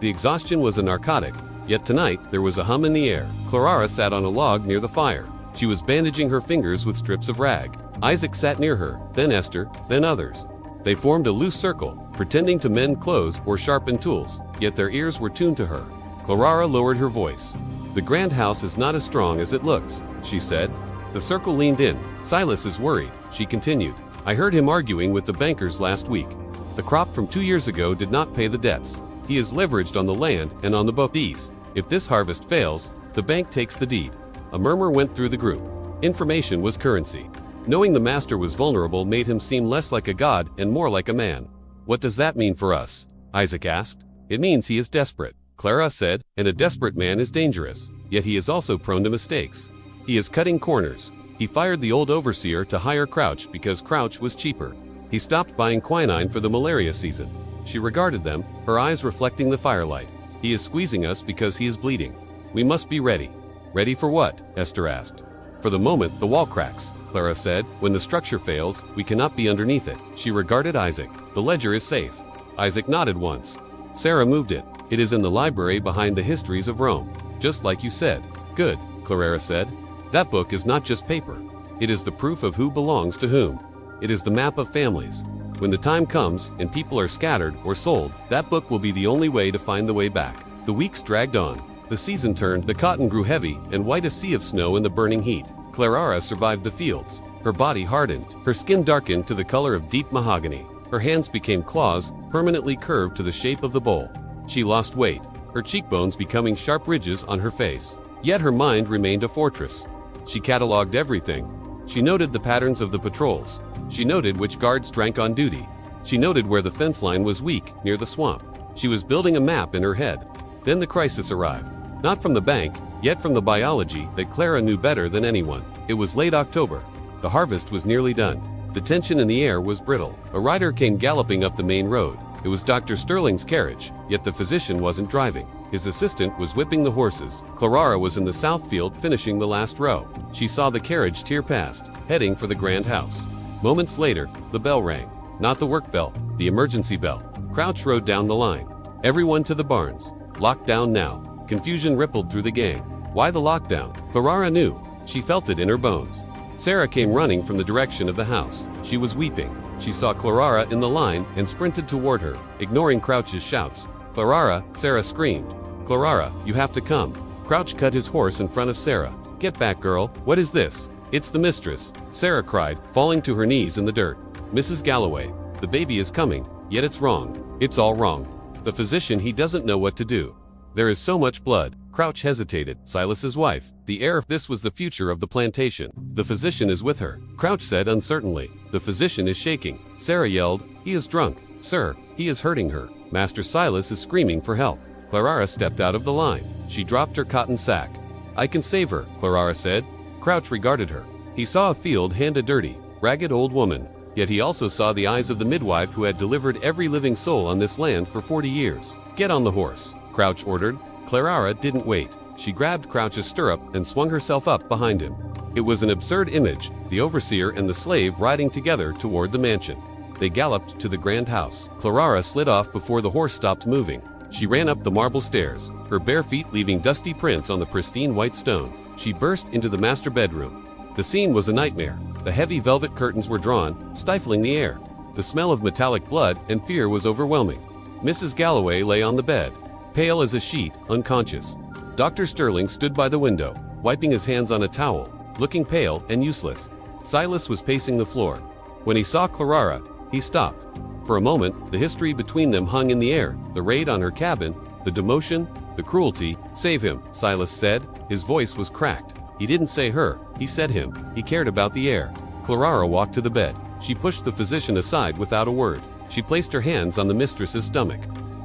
The exhaustion was a narcotic, yet tonight there was a hum in the air. Claraara sat on a log near the fire. She was bandaging her fingers with strips of rag. Isaac sat near her, then Esther, then others. They formed a loose circle, pretending to mend clothes or sharpen tools, yet their ears were tuned to her. Claraara lowered her voice. "The grand house is not as strong as it looks," she said. The circle leaned in. "Silas is worried," she continued. "I heard him arguing with the bankers last week. The crop from 2 years ago did not pay the debts. He is leveraged on the land and on the bookies. If this harvest fails, the bank takes the deed." A murmur went through the group. Information was currency. Knowing the master was vulnerable made him seem less like a god and more like a man. "What does that mean for us?" Isaac asked. "It means he is desperate," Clara said, "and a desperate man is dangerous. Yet he is also prone to mistakes. He is cutting corners. He fired the old overseer to hire Crouch because Crouch was cheaper. He stopped buying quinine for the malaria season. She regarded them, her eyes reflecting the firelight. He is squeezing us because he is bleeding. We must be ready. Ready for what? Esther asked. For the moment the wall cracks, Clara said. When the structure fails, we cannot be underneath it. She regarded Isaac. The ledger is safe. Isaac nodded once. Sarah moved it. It is in the library behind the histories of Rome. Just like you said. Good, Claraara said. That book is not just paper. It is the proof of who belongs to whom. It is the map of families. When the time comes and people are scattered or sold, that book will be the only way to find the way back. The weeks dragged on. The season turned, the cotton grew heavy and white a sea of snow in the burning heat. Claraara survived the fields. Her body hardened, her skin darkened to the color of deep mahogany. Her hands became claws, permanently curved to the shape of the bowl. She lost weight, her cheekbones becoming sharp ridges on her face. Yet her mind remained a fortress. She cataloged everything. She noted the patterns of the patrols. She noted which guards drank on duty. She noted where the fence line was weak, near the swamp. She was building a map in her head. Then the crisis arrived. Not from the bank, yet from the biology that Clara knew better than anyone. It was late October. The harvest was nearly done. The tension in the air was brittle. A rider came galloping up the main road. It was Dr. Sterling's carriage, yet the physician wasn't driving. His assistant was whipping the horses. Claraara was in the south field finishing the last row. She saw the carriage tear past, heading for the grand house. Moments later, the bell rang. Not the work bell, the emergency bell. Crouch rode down the line. Everyone to the barns. Locked down now. Confusion rippled through the gang. Why the lockdown? Claraara knew. She felt it in her bones. Sarah came running from the direction of the house. She was weeping. She saw Claraara in the line and sprinted toward her, ignoring Crouch's shouts. Claraara, Sarah screamed. Claraara, you have to come. Crouch cut his horse in front of Sarah. Get back, girl. What is this? It's the mistress, Sarah cried, falling to her knees in the dirt. Mrs. Galloway, the baby is coming, yet it's wrong. It's all wrong. The physician, he doesn't know what to do. There is so much blood. Crouch hesitated. Silas's wife, the heir. This was the future of the plantation. The physician is with her, Crouch said uncertainly. The physician is shaking. Sarah yelled, he is drunk. Sir, he is hurting her. Master Silas is screaming for help. Claraara stepped out of the line. She dropped her cotton sack. I can save her, Claraara said. Crouch regarded her. He saw a field hand a dirty, ragged old woman. Yet he also saw the eyes of the midwife who had delivered every living soul on this land for 40 years. Get on the horse, Crouch ordered. Claraara didn't wait. She grabbed Crouch's stirrup and swung herself up behind him. It was an absurd image, the overseer and the slave riding together toward the mansion. They galloped to the grand house. Claraara slid off before the horse stopped moving. She ran up the marble stairs, her bare feet leaving dusty prints on the pristine white stone. She burst into the master bedroom. The scene was a nightmare. The heavy velvet curtains were drawn, stifling the air. The smell of metallic blood and fear was overwhelming. Mrs. Galloway lay on the bed, pale as a sheet, unconscious. Dr. Sterling stood by the window, wiping his hands on a towel, looking pale and useless. Silas was pacing the floor. When he saw Claraara, he stopped. For a moment, the history between them hung in the air. The raid on her cabin, the demotion, the cruelty. Save him, Silas said. His voice was cracked. He didn't say her, he said him. He cared about the heir. Claraara walked to the bed. She pushed the physician aside without a word. She placed her hands on the mistress's stomach.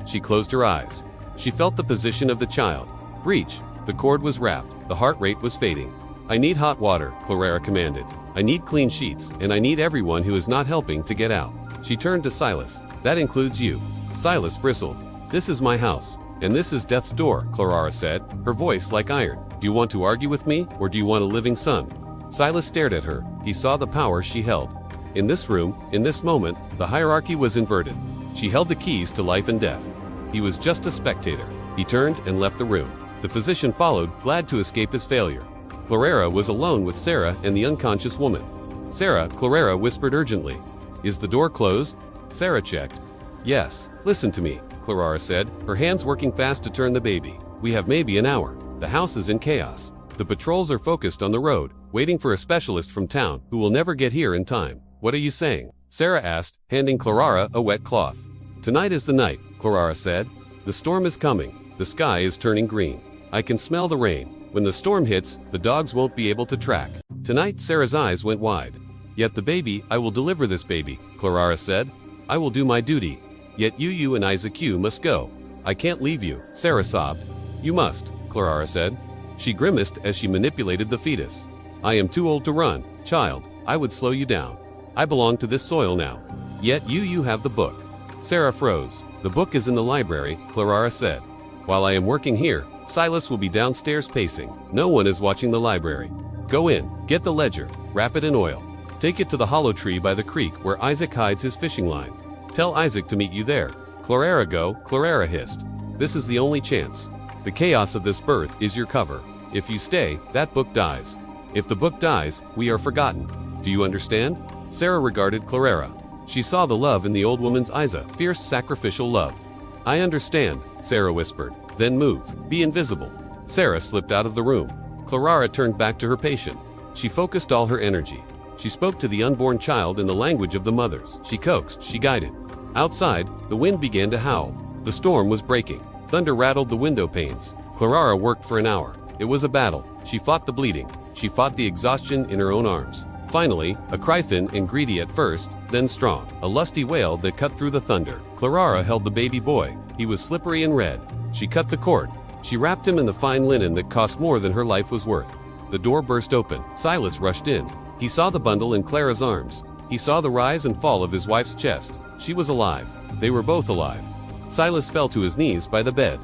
She closed her eyes. She felt the position of the child. Breach. The cord was wrapped. The heart rate was fading. I need hot water, Claraara commanded. I need clean sheets, and I need everyone who is not helping to get out. She turned to Silas. That includes you. Silas bristled. This is my house, and this is death's door, Claraara said, her voice like iron. Do you want to argue with me, or do you want a living son? Silas stared at her. He saw the power she held. In this room, in this moment, the hierarchy was inverted. She held the keys to life and death. He was just a spectator. He turned and left the room. The physician followed, glad to escape his failure. Claraara was alone with Sarah and the unconscious woman. Sarah, Claraara whispered urgently. Is the door closed? Sarah checked. Yes. Listen to me, Claraara said, her hands working fast to turn the baby. We have maybe an hour. The house is in chaos. The patrols are focused on the road, waiting for a specialist from town who will never get here in time. What are you saying? Sarah asked, handing Claraara a wet cloth. Tonight is the night, Claraara said. The storm is coming. The sky is turning green. I can smell the rain. When the storm hits, the dogs won't be able to track. Tonight, Sarah's eyes went wide. Yet the baby, I will deliver this baby, Claraara said. I will do my duty. Yet you and Isaac must go. I can't leave you, Sarah sobbed. You must, Claraara said. She grimaced as she manipulated the fetus. I am too old to run, child. I would slow you down. I belong to this soil now. Yet you have the book. Sarah froze. The book is in the library, Claraara said. While I am working here, Silas will be downstairs pacing. No one is watching the library. Go in, get the ledger, wrap it in oil. Take it to the hollow tree by the creek where Isaac hides his fishing line. Tell Isaac to meet you there. Claraara go, Claraara hissed. This is the only chance. The chaos of this birth is your cover. If you stay, that book dies. If the book dies, we are forgotten. Do you understand? Sarah regarded Claraara. She saw the love in the old woman's eyes, a fierce sacrificial love. I understand, Sarah whispered. Then move. Be invisible. Sarah slipped out of the room. Claraara turned back to her patient. She focused all her energy. She spoke to the unborn child in the language of the mothers. She coaxed, she guided. Outside, the wind began to howl. The storm was breaking. Thunder rattled the window panes. Claraara worked for an hour. It was a battle. She fought the bleeding. She fought the exhaustion in her own arms. Finally, a cry thin and greedy at first, then strong. A lusty wail that cut through the thunder. Claraara held the baby boy. He was slippery and red. She cut the cord. She wrapped him in the fine linen that cost more than her life was worth. The door burst open. Silas rushed in. He saw the bundle in Clara's arms. He saw the rise and fall of his wife's chest. She was alive. They were both alive. Silas fell to his knees by the bed.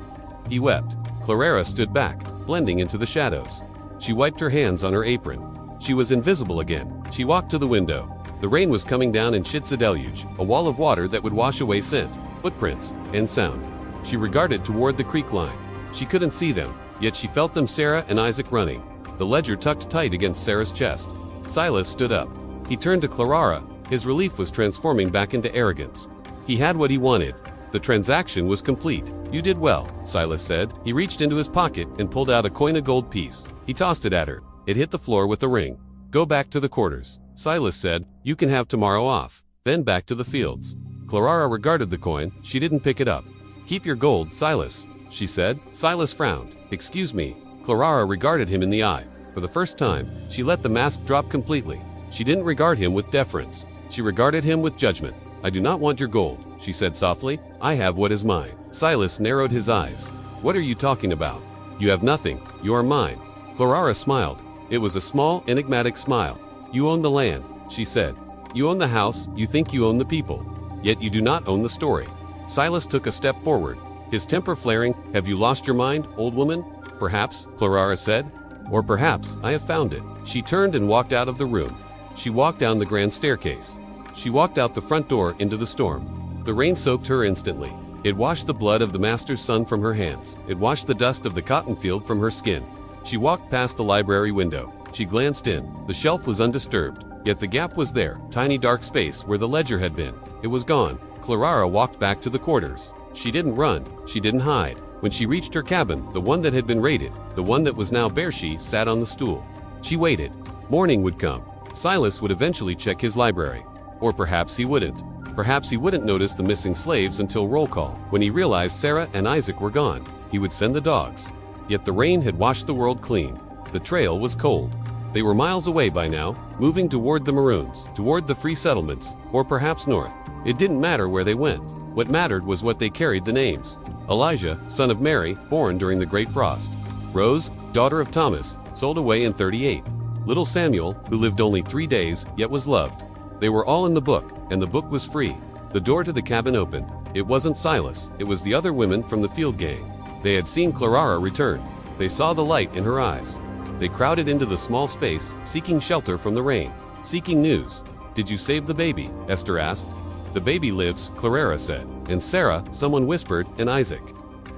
He wept. Claraara stood back, blending into the shadows. She wiped her hands on her apron. She was invisible again. She walked to the window. The rain was coming down in shits a deluge, a wall of water that would wash away scent, footprints, and sound. She regarded toward the creek line. She couldn't see them, yet she felt them, Sarah and Isaac running. The ledger tucked tight against Sarah's chest. Silas stood up. He turned to Claraara. His relief was transforming back into arrogance. He had what he wanted. The transaction was complete. You did well, Silas said. He reached into his pocket and pulled out a coin of gold piece. He tossed it at her. It hit the floor with a ring. Go back to the quarters. Silas said, you can have tomorrow off. Then back to the fields. Claraara regarded the coin. She didn't pick it up. Keep your gold, Silas, she said. Silas frowned. Excuse me. Claraara regarded him in the eye. For the first time, she let the mask drop completely. She didn't regard him with deference. She regarded him with judgment. I do not want your gold, she said softly. I have what is mine. Silas narrowed his eyes. What are you talking about? You have nothing. You are mine. Claraara smiled. It was a small, enigmatic smile. You own the land, she said. You own the house. You think you own the people. Yet you do not own the story. Silas took a step forward, his temper flaring. Have you lost your mind, old woman? Perhaps, Claraara said. Or perhaps I have found it. She turned and walked out of the room. She walked down the grand staircase. She walked out the front door into the storm. The rain soaked her instantly. It washed the blood of the master's son from her hands. It washed the dust of the cotton field from her skin. She walked past the library window. She glanced in. The shelf was undisturbed, yet the gap was there, tiny dark space where the ledger had been. It was gone. Claraara walked back to the quarters. She didn't run. She didn't hide. When she reached her cabin, the one that had been raided, the one that was now bare, she sat on the stool. She waited. Morning would come. Silas would eventually check his library. Or perhaps he wouldn't. Perhaps he wouldn't notice the missing slaves until roll call. When he realized Sarah and Isaac were gone, he would send the dogs. Yet the rain had washed the world clean. The trail was cold. They were miles away by now, moving toward the Maroons, toward the free settlements, or perhaps north. It didn't matter where they went. What mattered was what they carried, the names. Elijah, son of Mary, born during the Great Frost. Rose, daughter of Thomas, sold away in 38. Little Samuel, who lived only 3 days, yet was loved. They were all in the book, and the book was free. The door to the cabin opened. It wasn't Silas, it was the other women from the field gang. They had seen Claraara return. They saw the light in her eyes. They crowded into the small space, seeking shelter from the rain, seeking news. Did you save the baby? Esther asked. The baby lives, Claraara said. And Sarah, someone whispered, and Isaac.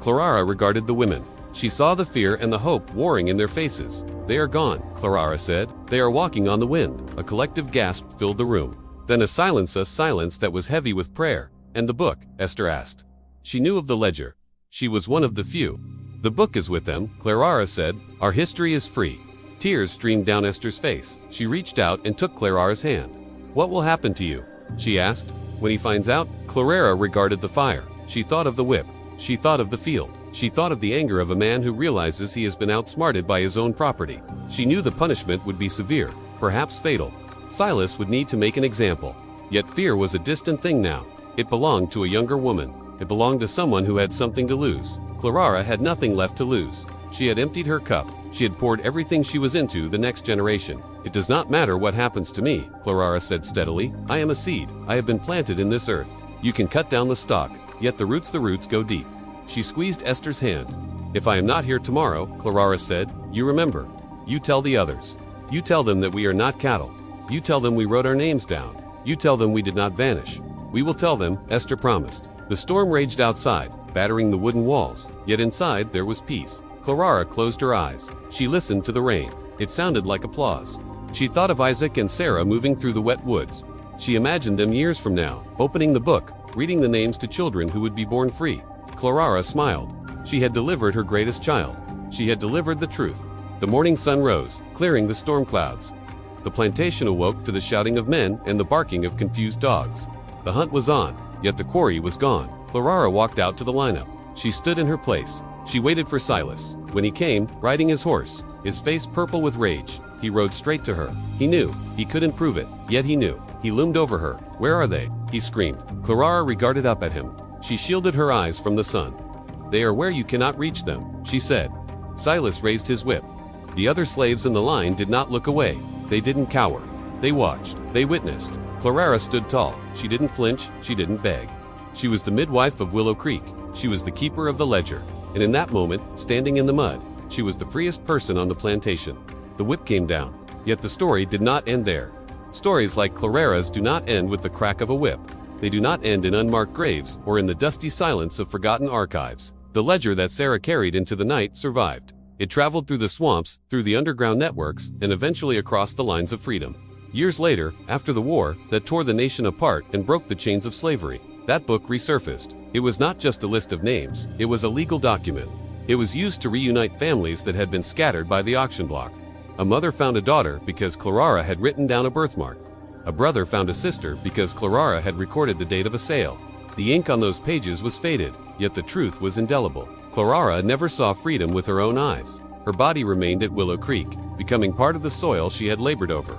Claraara regarded the women. She saw the fear and the hope warring in their faces. They are gone, Claraara said. They are walking on the wind. A collective gasp filled the room. Then a silence that was heavy with prayer. And the book? Esther asked. She knew of the ledger. She was one of the few. The book is with them, Claraara said. Our history is free. Tears streamed down Esther's face. She reached out and took Claraara's hand. What will happen to you? She asked. When he finds out, Claraara regarded the fire. She thought of the whip. She thought of the field. She thought of the anger of a man who realizes he has been outsmarted by his own property. She knew the punishment would be severe, perhaps fatal. Silas would need to make an example. Yet fear was a distant thing now. It belonged to a younger woman. It belonged to someone who had something to lose. Claraara had nothing left to lose. She had emptied her cup. She had poured everything she was into the next generation. It does not matter what happens to me, Claraara said steadily. I am a seed. I have been planted in this earth. You can cut down the stalk. yet the roots go deep. She squeezed Esther's hand. "If I am not here tomorrow," Claraara said, "you remember. You tell the others. You tell them that we are not cattle. You tell them we wrote our names down. You tell them we did not vanish." "We will tell them," Esther promised. The storm raged outside, battering the wooden walls, yet inside there was peace. Claraara closed her eyes. She listened to the rain. It sounded like applause. She thought of Isaac and Sarah moving through the wet woods. She imagined them years from now, opening the book, reading the names to children who would be born free. Claraara smiled. She had delivered her greatest child. She had delivered the truth. The morning sun rose, clearing the storm clouds. The plantation awoke to the shouting of men and the barking of confused dogs. The hunt was on, yet the quarry was gone. Claraara walked out to the lineup. She stood in her place. She waited for Silas. When he came, riding his horse, his face purple with rage, he rode straight to her. He knew. He couldn't prove it, yet he knew. He loomed over her. "Where are they?" he screamed. Claraara regarded up at him. She shielded her eyes from the sun. "They are where you cannot reach them," she said. Silas raised his whip. The other slaves in the line did not look away. They didn't cower. They watched. They witnessed. Claraara stood tall. She didn't flinch. She didn't beg. She was the midwife of Willow Creek. She was the keeper of the ledger. And in that moment, standing in the mud, she was the freest person on the plantation. The whip came down. Yet the story did not end there. Stories like Claraara's do not end with the crack of a whip. They do not end in unmarked graves or in the dusty silence of forgotten archives. The ledger that Sarah carried into the night survived. It traveled through the swamps, through the underground networks, and eventually across the lines of freedom. Years later, after the war that tore the nation apart and broke the chains of slavery, that book resurfaced. It was not just a list of names, it was a legal document. It was used to reunite families that had been scattered by the auction block. A mother found a daughter because Claraara had written down a birthmark. A brother found a sister because Claraara had recorded the date of a sale. The ink on those pages was faded, yet the truth was indelible. Claraara never saw freedom with her own eyes. Her body remained at Willow Creek, becoming part of the soil she had labored over.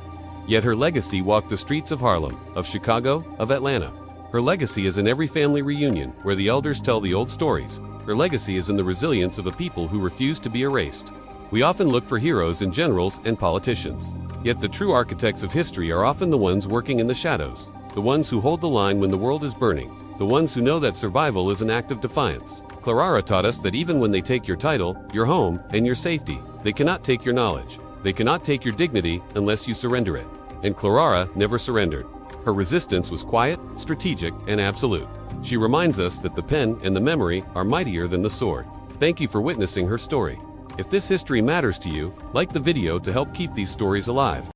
Yet her legacy walked the streets of Harlem, of Chicago, of Atlanta. Her legacy is in every family reunion where the elders tell the old stories. Her legacy is in the resilience of a people who refuse to be erased. We often look for heroes in generals and politicians. Yet the true architects of history are often the ones working in the shadows, the ones who hold the line when the world is burning, the ones who know that survival is an act of defiance. Claraara taught us that even when they take your title, your home, and your safety, they cannot take your knowledge. They cannot take your dignity unless you surrender it. And Claraara never surrendered. Her resistance was quiet, strategic, and absolute. She reminds us that the pen and the memory are mightier than the sword. Thank you for witnessing her story. If this history matters to you, like the video to help keep these stories alive.